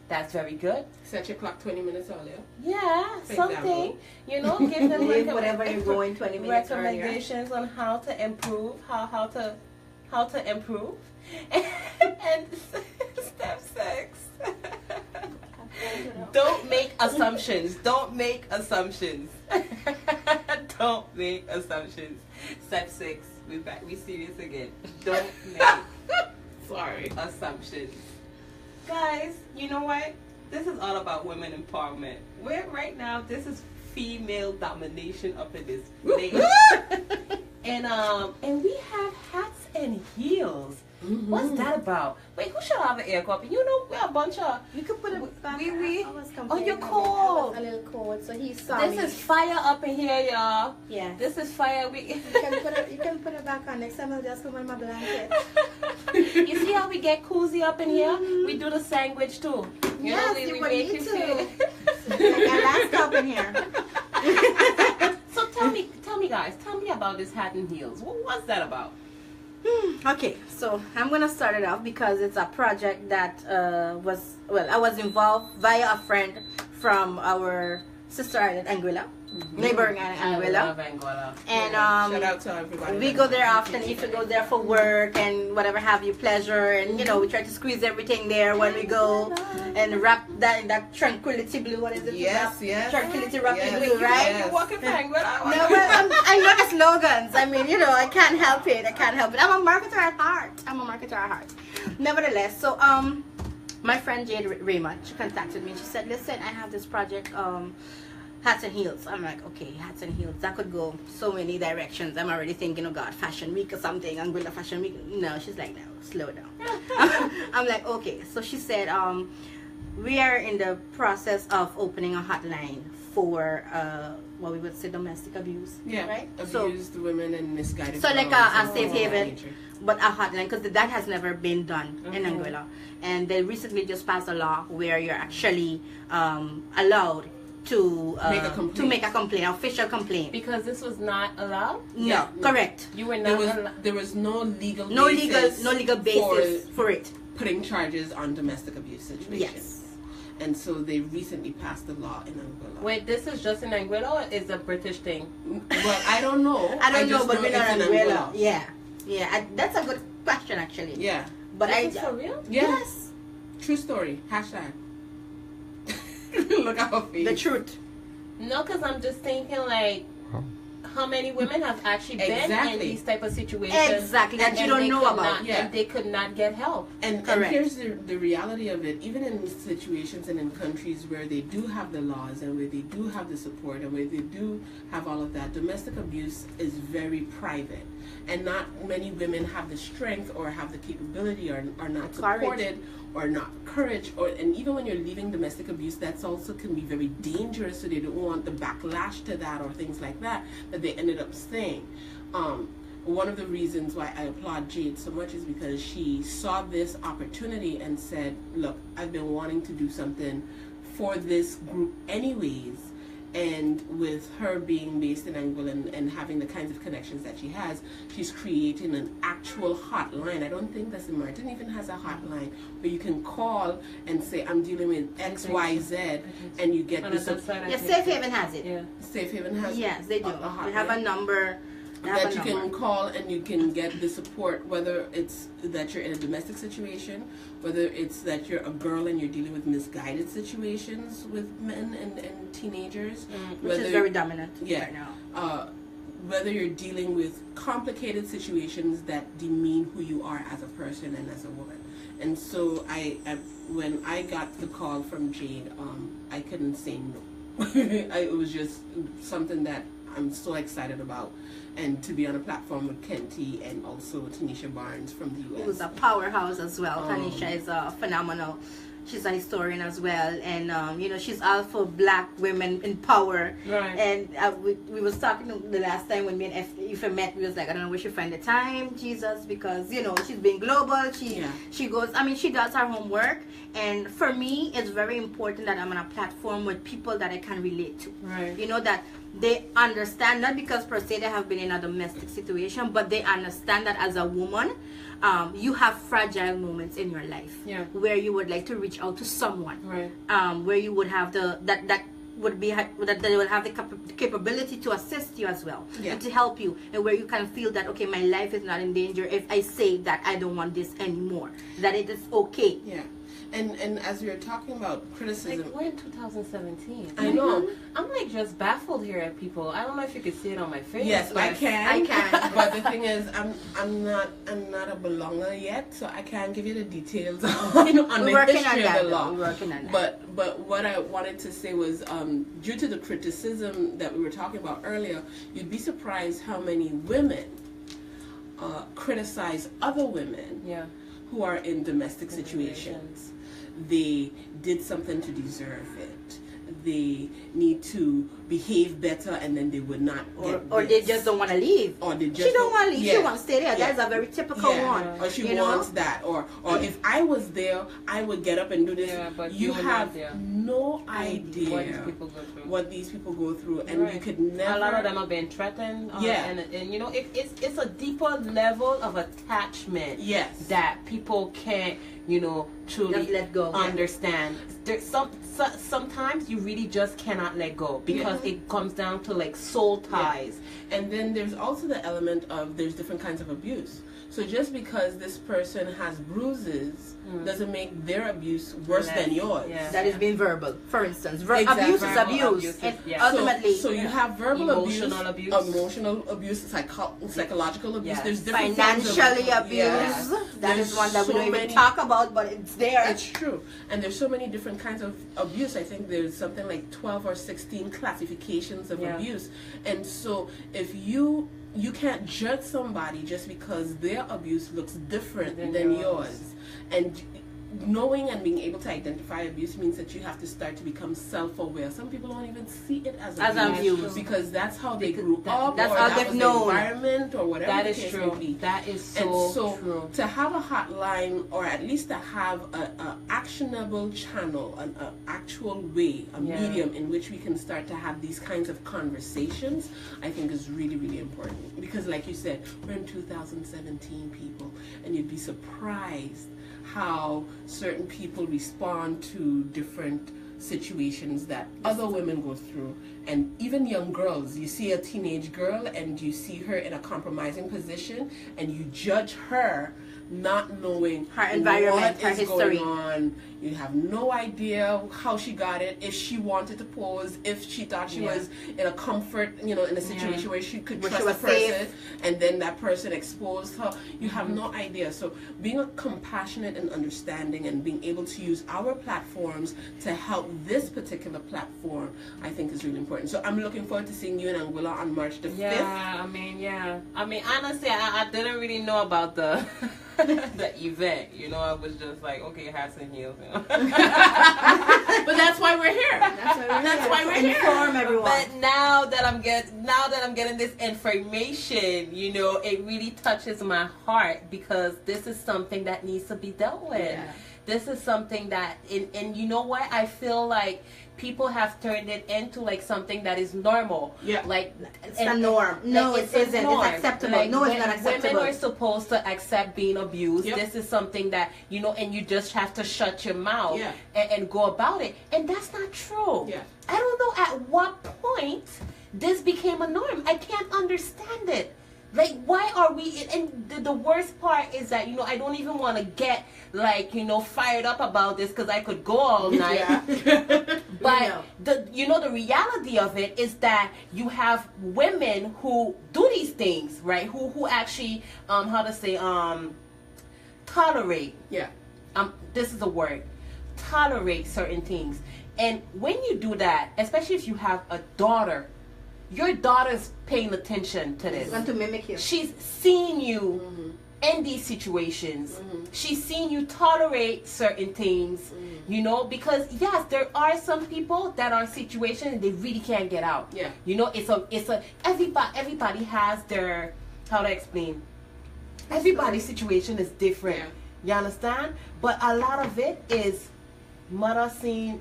That's very good. Set your clock 20 minutes earlier. Yeah, For something. example. Give them whatever you're going 20 minutes recommendations on how to improve, how to improve. And step 6. Don't make assumptions. Don't make assumptions. Don't make assumptions. Step 6. We serious again. Don't make assumptions. Guys, you know what? This is all about women empowerment. Right now, this is female domination up in this place. And we have hats and heels. What's that about? Wait, who should have an ear cup? You know, we're a bunch of... You could put it back. We. I was Oh, you're complaining. I cold. was a little cold, so he saw This me. is fire up in here, y'all. Yeah. This is fire. You can put it back on. Next time I'll just come on my blanket. You see how we get cozy up in here? We do the sandwich too. You know, Yes, you we would make need you to. feel. Like our last cup in here. So tell me guys, tell me about this hat and heels. What's that about? Okay, so I'm gonna start it off because it's a project that I was involved via a friend from our sister island Anguilla, neighboring island I Anguilla. love Angola. And Shout out to everybody. we go there often. If we go there for work and whatever have you, pleasure, and you know we try to squeeze everything there when we go, and wrap that in that tranquility blue. What is it? Yes, yes. Tranquility wrapped Yes, in blue, right? You walking for Angola? No, well, I know the slogans. I mean, you know, I can't help it. I'm a marketer at heart. Nevertheless, so my friend Jade Raymond, she contacted me. She said, "Listen, I have this project, hats and heels." I'm like, okay, hats and heels. That could go so many directions. I'm already thinking, oh God, Fashion Week or something. Anguilla Fashion Week. No, she's like, no, slow down. I'm like, okay. So she said, we are in the process of opening a hotline for what we would say domestic abuse. Yeah, right. abused women and misguided. So like girls a and safe things of that haven, nature. but a hotline, because that has never been done in Anguilla. And they recently just passed a law where you're actually allowed to make a complaint, official complaint. Because this was not allowed? No, Yeah. correct. You were not allowed. There was no legal basis for it. putting charges on domestic abuse situations. Yes. And so they recently passed the law in Anguilla. Wait, this is just in Anguilla or is a British thing? Well, I don't know. I don't know, just but we're not it's in Anguilla. Yeah. That's a good question actually. Yeah. But This is for real? yes, True story. Hashtag. Look at her face. the truth. No, because I'm just thinking like, how many women have actually been in Exactly. these type of situations? Exactly, that you don't they know could about. not- Yeah. And they could not get help. And Correct. here's the reality of it. Even in situations and in countries where they do have the laws and where they do have the support and where they do have all of that, domestic abuse is very private. And not many women have the strength or have the capability or are not Courage. supported or not courage. And even when you're leaving domestic abuse, that's also can be very dangerous. So they don't want the backlash to that or things like that they ended up staying. One of the reasons why I applaud Jade so much is because she saw this opportunity and said, look, I've been wanting to do something for this group anyways. And with her being based in Angola and having the kinds of connections that she has, she's creating an actual hotline. I don't think that St. Martin even has a hotline where you can call and say, I'm dealing with X, Y, Z, and you get this. Yeah, Safe Haven has it. Yeah. Safe Haven has Yes, they do. a hotline They have a number. that you can call and you can get the support, whether it's that you're in a domestic situation, whether it's that you're a girl and you're dealing with misguided situations with men and teenagers, Which is very dominant yeah, right now. Whether you're dealing with complicated situations that demean who you are as a person and as a woman. And so when I got the call from Jade, I couldn't say no. It was just something that I'm so excited about, and to be on a platform with Kenty and also Tanisha Barnes from the US. Who's a powerhouse as well. Tanisha is phenomenal. She's a historian as well, and she's all for Black women in power. Right. And we was talking the last time when me and Ife met. We was like, I don't know where she find the time, Jesus, because she's being global. She goes. I mean, she does her homework, and for me, it's very important that I'm on a platform with people that I can relate to. Right. That they understand, not because per se they have been in a domestic situation, but they understand that as a woman, you have fragile moments in your life, where you would like to reach out to someone, right. Where you would have that they will have the capability to assist you as well, and to help you, and where you can feel that, okay, my life is not in danger if I say that I don't want this anymore, that it is okay. Yeah. And as we were talking about criticism, Like, we're in 2017. I know. I'm like just baffled here at people. I don't know if you could see it on my face. yes, I can. I can. But the thing is, I'm not a belonger yet, so I can't give you the details on the history of the law. We're working on that. But what I wanted to say was, due to the criticism that we were talking about earlier, you'd be surprised how many women criticize other women who are in domestic situations. They did something to deserve it. They need to behave better, and then they would not or they just don't want to leave. Or they just she don't want to leave. She wants to stay there. That's a very typical one. Or she wants that. Or if I was there, I would get up and do this. But you have no idea what these people go through, and you could never. A lot of them are being threatened. And you know, it's a deeper level of attachment. Yes. That people can't, you know, truly just let go. Understand. There's sometimes you really just cannot let go because it comes down to like soul ties. And then there's also the element of there's different kinds of abuse. So just because this person has bruises doesn't make their abuse worse than yours. That is being verbal. For instance, abuse is abuse. Ultimately, so you have verbal emotional abuse, emotional abuse, psychological abuse. Yeah. There's different financially abuse. That is one that we don't even talk about, but it's there. It's true. And there's so many different kinds of abuse. I think there's something like 12 or 16 classifications of abuse. And so if you can't judge somebody just because their abuse looks different than yours. And knowing and being able to identify abuse means that you have to start to become self-aware. Some people don't even see it as abuse because that's how they grew up. That's how they've known. The environment or whatever. That is true. That is so true. To have a hotline, or at least to have a actionable channel, an actual way, a medium in which we can start to have these kinds of conversations, I think is really, really important. Because like you said, we're in 2017, people, and you'd be surprised how certain people respond to different situations that other women go through. And even young girls, you see a teenage girl and you see her in a compromising position and you judge her not knowing her environment, her history. Going on. You have no idea how she got it, if she wanted to pose, if she thought she was in a comfort, in a situation where she could trust a person, safe. And then that person exposed her. You have no idea. So being compassionate and understanding and being able to use our platforms to help this particular platform, I think is really important. So I'm looking forward to seeing you in Anguilla on March the 5th. I mean, honestly, I didn't really know about the the event. I was just like, okay, hats and heels. But that's why we're here. That's why we're here. Inform everyone. But now that I'm getting this information, it really touches my heart because this is something that needs to be dealt with. Yeah. This is something that, and you know what? I feel like people have turned it into like something that is normal. Yeah. Like it's a norm. No, it isn't. It's acceptable. Like, no, it's not acceptable. Women are supposed to accept being abused. Yep. This is something that, and you just have to shut your mouth and go about it. And that's not true. Yeah. I don't know at what point this became a norm. I can't understand it. Like, why are we, and the worst part is that, I don't even want to get, like, fired up about this because I could go all night. But, the reality of it is that you have women who do these things, right? Who actually, tolerate. Yeah. This is a word. Tolerate certain things. And when you do that, especially if you have a daughter, your daughter's paying attention to this. Want to mimic you. She's seen you in these situations. She's seen you tolerate certain things, because yes, there are some people that are in situations they really can't get out. Yeah. Everybody has their, how to explain? Everybody's situation is different. Yeah. You understand? But a lot of it is daughter seeing,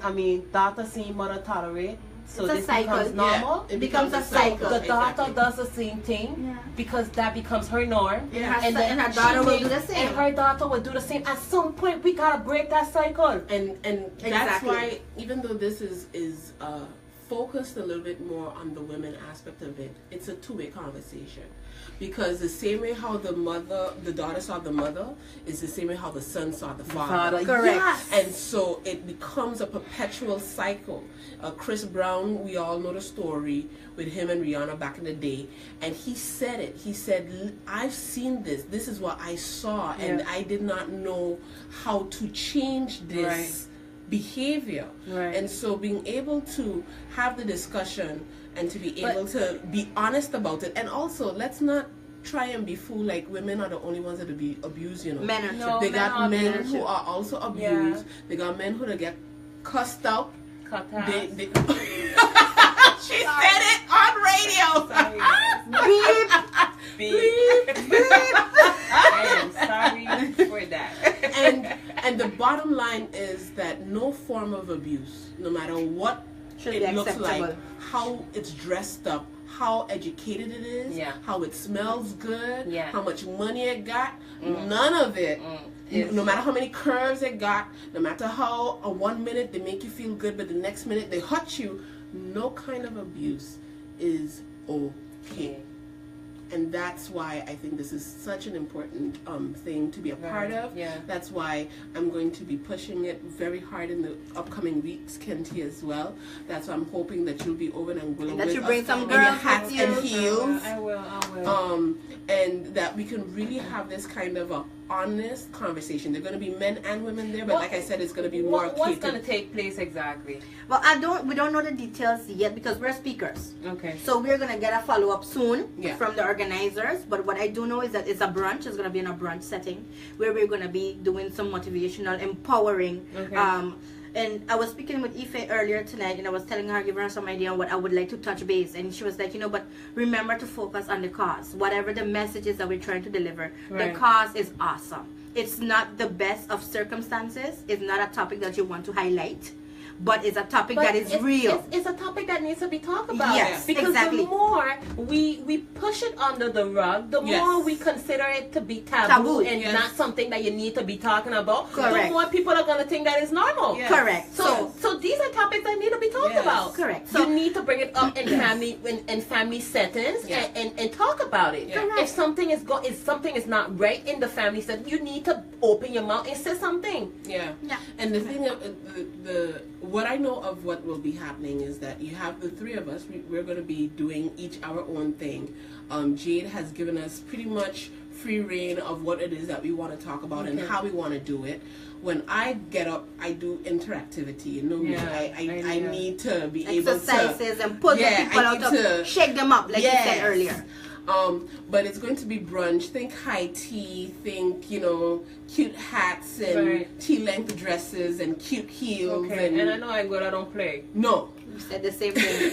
mother tolerate. So it's this a cycle. becomes normal. It becomes a cycle. The daughter does the same thing because that becomes her norm. Yeah. And her daughter will do the same. And her daughter will do the same. At some point, we gotta break that cycle. And that's why, even though this is focused a little bit more on the women aspect of it, it's a two-way conversation. Because the same way how the daughter saw the mother is the same way how the son saw the father. Correct. Yes. And so it becomes a perpetual cycle. Chris Brown, we all know the story with him and Rihanna back in the day. And he said it. He said, I've seen this. This is what I saw. And I did not know how to change this behavior. Right. And so being able to have the discussion and to be able to be honest about it. And also, let's not try and be fooled like women are the only ones that be abused, you know. Men are No, They got men abused. who are also abused. They got men who get cussed out. Cut out. She said it on radio. Sorry. Beep. Beep. I am sorry for that. And the bottom line is that no form of abuse, no matter what Should it be looks acceptable. like, how it's dressed up, how educated it is, Yeah. how it smells good, Yeah. how much money it got, none of it. No matter how many curves it got, no matter how 1 minute they make you feel good, but the next minute they hurt you, no kind of abuse is okay. And that's why I think this is such an important thing to be a part of. Yeah. That's why I'm going to be pushing it very hard in the upcoming weeks, Kenty, as well. That's why I'm hoping that you'll be over in Anguilla And that with you us bring some in your girls hats with and you. heels. I will. And that we can really have this kind of a honest conversation. There are going to be men and women there, but like I said, it's going to be more What's catered. going to take place exactly? Well, we don't know the details yet because we're speakers. Okay. So we're gonna get a follow-up soon Yeah. from the organizers. But what I do know is that it's a brunch. It's gonna be in a brunch setting where we're gonna be doing some motivational, empowering. Okay. And I was speaking with Ife earlier tonight, and I was telling her, giving her some idea on what I would like to touch base. And she was like, but remember to focus on the cause. Whatever the message is that we're trying to deliver, Right. the cause is awesome. It's not the best of circumstances. It's not a topic that you want to highlight. But it's a topic that is real. It's a topic that needs to be talked about. Yes, because exactly. the more we push it under the rug, the Yes. more we consider it to be taboo, Taboo, and yes. not something that you need to be talking about. Correct. The more people are going to think that is normal. Yes. Correct. So these are topics that need to be talked Yes. about. Correct. So you need to bring it up in family settings Yeah. and talk about it. Yeah. If something is not right in the family setting, you need to open your mouth and say something. Yeah. Yeah. And the thing, what I know of what will be happening is that you have the three of us. We're going to be doing each our own thing. Jade has given us pretty much free reign of what it is that we want to talk about and how we want to do it. When I get up, I do interactivity. You know me. Yeah, I need to be able to Exercises and pull the people I out need of, to- shake them up, like you said earlier. But it's going to be brunch. Think high tea. Think cute hats and Right. tea-length dresses and cute heels. Okay. And I know I don't play. No. You said the same thing.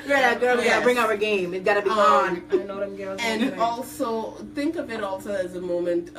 You're like, girl, we gotta Yes. bring our game. It gotta be on. I know them girls. don't And play. also, think of it also as a moment,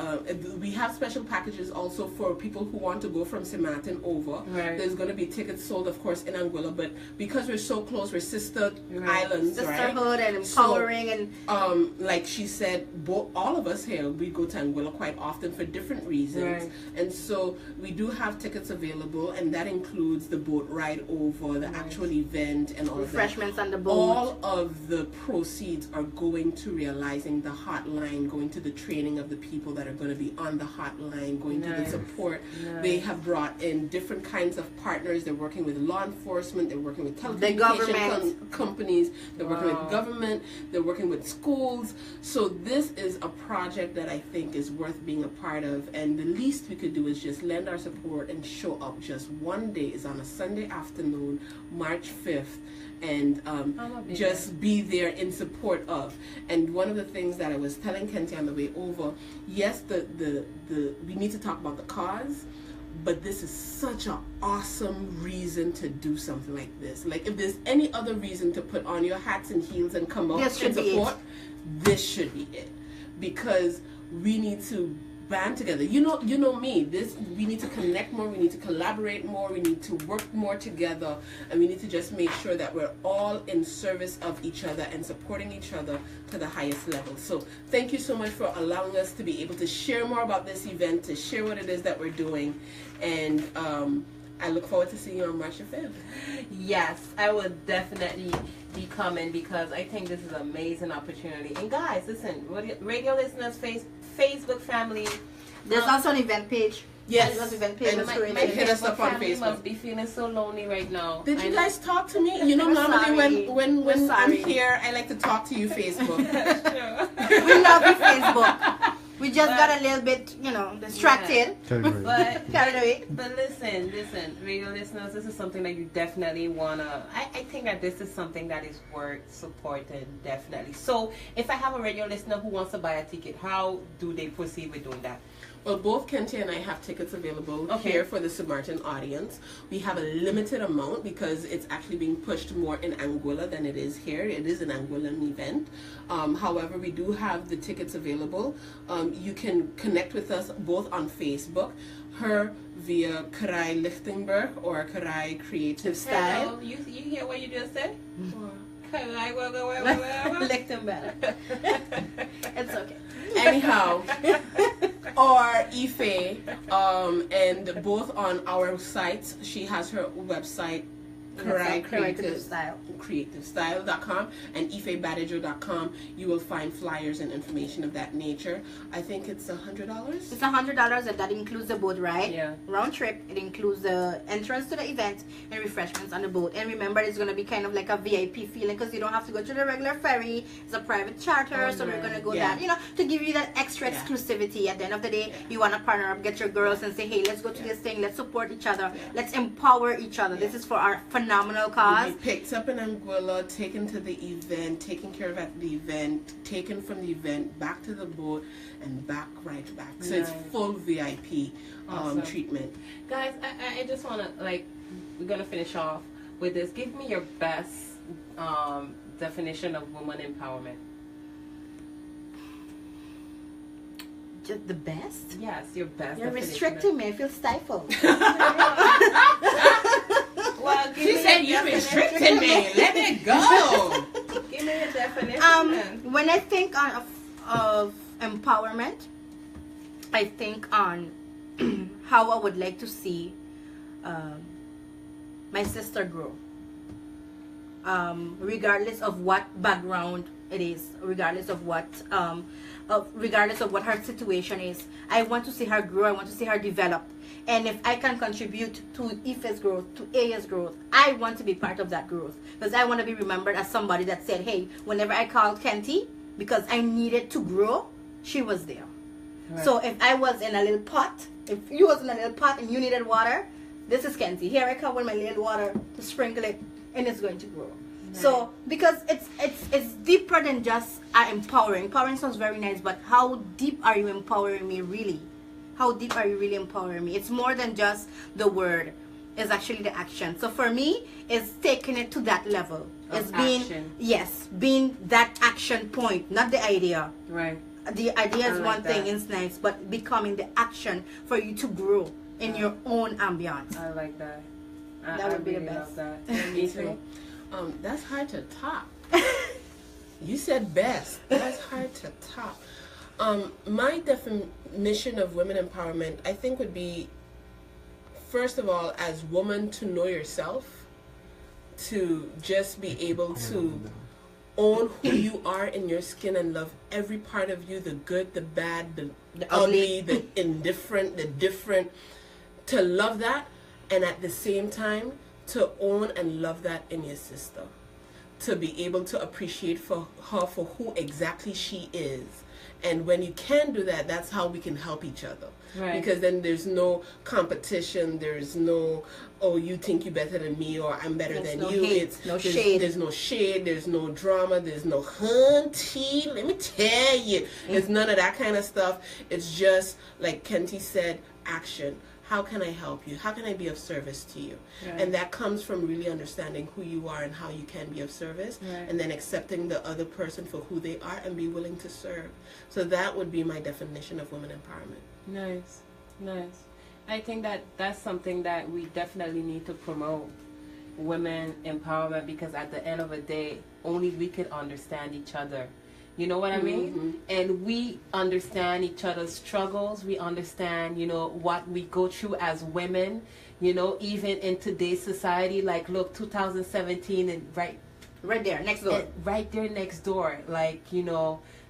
we have special packages also for people who want to go from Simatin over. Right. There's going to be tickets sold, of course, in Anguilla, but because we're so close, we're sister islands, right? Sisterhood and empowering and Like she said, all of us here, we go to Anguilla quite often for different reasons. Right. And so we do have tickets available, and that includes the boat ride over, the actual event, and all of that. refreshments on the boat. All of the proceeds are going to realizing the hotline, going to the training of the people that are going to be on the hotline, going to the Nice. support. Nice. They have brought in different kinds of partners. They're working with law enforcement. They're working with The government. telecommunication companies. They're working Wow. with government. They're working with schools. So this is a project that I think is worth being a part of. And the least we could do is just lend our support and show up. Just one day is on a Sunday afternoon, March 5th. And just be there in support of. And one of the things that I was telling Kenty on the way over, yes, we need to talk about the cause, but this is such an awesome reason to do something like this. Like, if there's any other reason to put on your hats and heels and come out This and should be support, this should be it. Because we need to band together. You know me. We need to connect more. We need to collaborate more. We need to work more together, and we need to just make sure that we're all in service of each other and supporting each other to the highest level. So thank you so much for allowing us to be able to share more about this event, to share what it is that we're doing, and I look forward to seeing you on March 5th. Yes, I will definitely be coming because I think this is an amazing opportunity. And guys, listen, radio listeners, Facebook family. There's also an event page. Yes. There's an event page. And that's my- created. hit us up on family Facebook. must be feeling so lonely right now. Did I you know. guys talk to me? You know, We're normally sorry. when We're I'm sorry. here, I like to talk to you, Facebook. We love you, Facebook. We just got a little bit, distracted. Yeah. Carried away. But listen, radio listeners, this is something that you definitely wanna. I think that this is something that is worth supporting, definitely. So, if I have a radio listener who wants to buy a ticket, how do they proceed with doing that? Well, both Kenty and I have tickets available here for the St. Martin audience. We have a limited amount because it's actually being pushed more in Anguilla than it is here. It is an Anguillan event. However, we do have the tickets available. You can connect with us both on Facebook, her via Karai Lichtenberg or Karai Creative Style. Hello. You hear what you just said? Karai, Lichtenberg. It's okay. Anyhow, or Ife, and both on our sites. She has her website, creativestyle.com and ifebadejo.com. You will find flyers and information of that nature. I think it's $100. It's $100, and that includes the boat ride, round trip. It includes the entrance to the event and refreshments on the boat. And remember, it's going to be kind of like a VIP feeling because you don't have to go to the regular ferry. It's a private charter, so we're going to go that, to give you that extra exclusivity. At the end of the day, you want to partner up, get your girls and say, hey, let's go to this thing, let's support each other, let's empower each other. This is for our phenomenal cause. Be picked up in Anguilla, taken to the event, taken care of at the event, taken from the event, back to the boat, and back right back. So it's full VIP treatment. Guys, I just want to, we're going to finish off with this. Give me your best definition of woman empowerment. Just the best? Yes, your best. You're restricting me. I feel stifled. Well, she said you're restricting me. Let it go. Give me a definition. When I think of empowerment, I think on how I would like to see my sister grow. Regardless of what background it is, regardless of what her situation is, I want to see her grow. I want to see her develop. And if I can contribute to Ife's growth, to Aya's growth, I want to be part of that growth. Because I want to be remembered as somebody that said, hey, whenever I called Kenty, because I needed to grow, she was there. Right. So if I was in a little pot, if you was in a little pot and you needed water, this is Kenty. Here I come with my little water to sprinkle it, and it's going to grow. Right. So because it's deeper than just empowering. Empowering sounds very nice, but how deep are you empowering me really? How deep are you really empowering me? It's more than just the word. It's actually the action. So for me, it's taking it to that level. It's being being that action point, not the idea. Right. The idea is one thing, it's nice, but becoming the action for you to grow in your own ambiance. I like that. That would be the best. Me too. That's hard to top. You said best. That's hard to top. My definition of women empowerment, I think, would be, first of all, as woman, to know yourself, to just be able to own who you are in your skin and love every part of you, the good, the bad, the ugly, the indifferent, the different, to love that, and at the same time, to own and love that in your sister, to be able to appreciate her for who exactly she is. And when you can do that, that's how we can help each other. Right. Because then there's no competition, there's no, oh, you think you're better than me, or I'm better than you. Hate, shade. There's no shade, there's no drama, there's no hunty, let me tell you. There's none of that kind of stuff. It's just, like Kenty said, action. How can I help you? How can I be of service to you? Right. And that comes from really understanding who you are and how you can be of service, and then accepting the other person for who they are and be willing to serve. So that would be my definition of women empowerment. Nice, nice. I think that that's something that we definitely need to promote, women empowerment, because at the end of the day, only we can understand each other. You know what I mean? Mm-hmm. And we understand each other's struggles. We understand, what we go through as women, even in today's society. Like, look, 2017 and right there, next door. Right there next door. Like,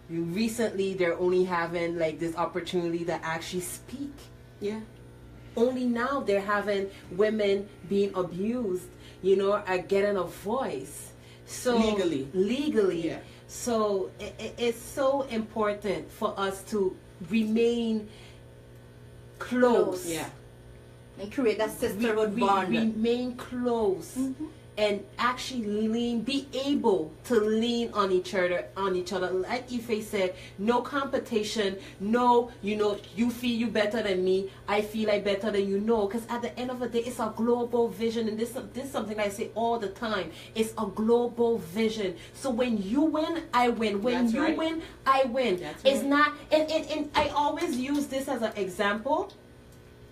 recently they're only having, like, this opportunity to actually speak. Yeah. Only now they're having women being abused, are getting a voice. So legally. Yeah. So it's so important for us to remain close. Yeah. And create that sisterhood bond. Remain close. And actually be able to lean on each other. Like Ife said, no competition, no, you feel you better than me, I feel like better than you. No, because at the end of the day, it's a global vision, and this is something I say all the time. It's a global vision. So when you win, I win. When you win, I win. It's not, and I always use this as an example.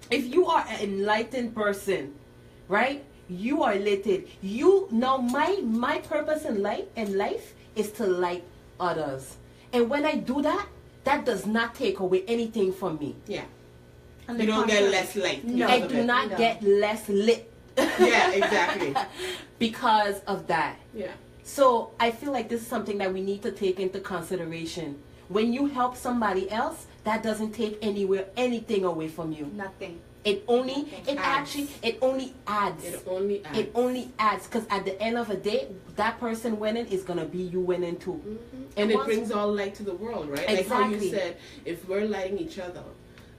If you are an enlightened person, right? You are elated. My purpose in life is to light others. And when I do that, that does not take away anything from me. Yeah. And you don't get less light. No, I do not get less lit. Yeah, exactly. Because of that. Yeah. So I feel like this is something that we need to take into consideration. When you help somebody else, that doesn't take anything away from you. Nothing. It only adds. It only adds. Because at the end of the day, that person winning is gonna be you winning too. And it brings all light to the world, right? Exactly. Like how you said, if we're lighting each other,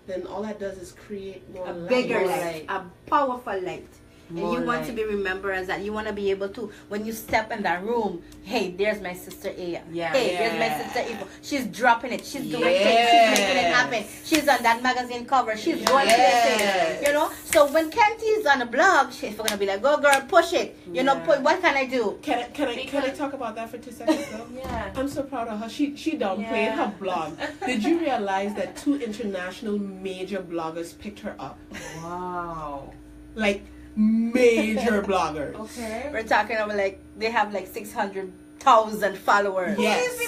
then all that does is create more light. Bigger light, a powerful light. And you want light. to be remembered as that. You want to be able to, when you step in that room, hey, there's my sister Aya. Yeah. Hey, there's my sister Eva. She's dropping it. She's doing things. She's making it happen. She's on that magazine cover. She's going places. So when Kenty is on a blog, she's going to be like, go girl, push it. What can I do? Can I talk about that for 2 seconds though? Yeah. I'm so proud of her. She downplayed her blog. Did you realize that 2 international major bloggers picked her up? Wow. Like major bloggers. Okay. We're talking about they have 600,000 followers. Yes.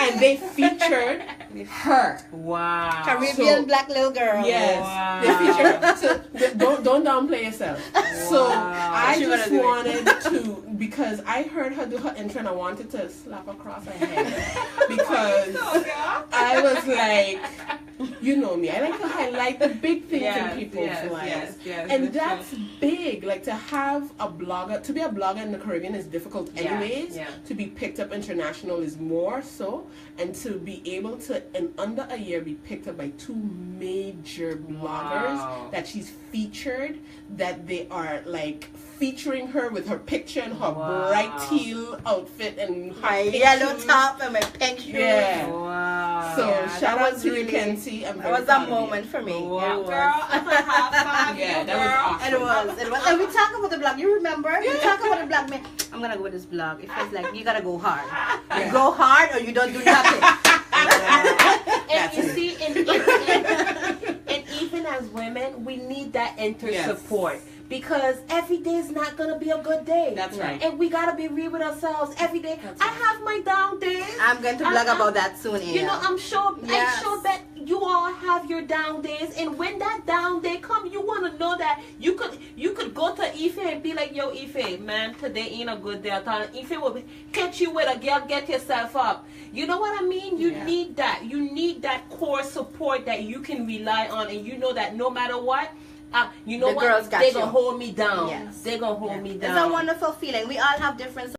And they featured her. Wow. Caribbean black little girl. Yes. Wow. They featured. So don't downplay yourself. So I just wanted to, because I heard her do her intro and I wanted to slap across her head because I was like, you know me, I like to highlight the big things in people's lives. Yes, and that's big. Like to have a blogger, to be a blogger in the Caribbean is difficult anyways. Yeah. To be picked up international is more so. And to be able to, in under a year, be picked up by 2 major bloggers that she's featured, that they are featuring her with her picture and her bright teal outfit and my yellow top and my pink shoes. Yeah. Wow. So shout out to you, Kenty. That was a moment for me. Wow. It Girl, high five. Yeah, that was awesome. It was. And we talk about the blog. You remember? We talk about the blog. Man, I'm gonna go with this blog. It feels like you gotta go hard. You go hard or you don't do nothing. And you see, and even as women, we need that support. Because every day is not going to be a good day. That's right. And we got to be real with ourselves every day. I have my down days. I'm going to blog about that soon, Aya. I'm sure that you all have your down days. And when that down day comes, you want to know that you could go to Ife and be like, yo, Ife, man, today ain't a good day. Ife will hit you with a girl, get yourself up. You know what I mean? You need that. You need that core support that you can rely on. And you know that no matter what, They're going to hold me down. Yes. They're going to hold me down. It's a wonderful feeling. We all have different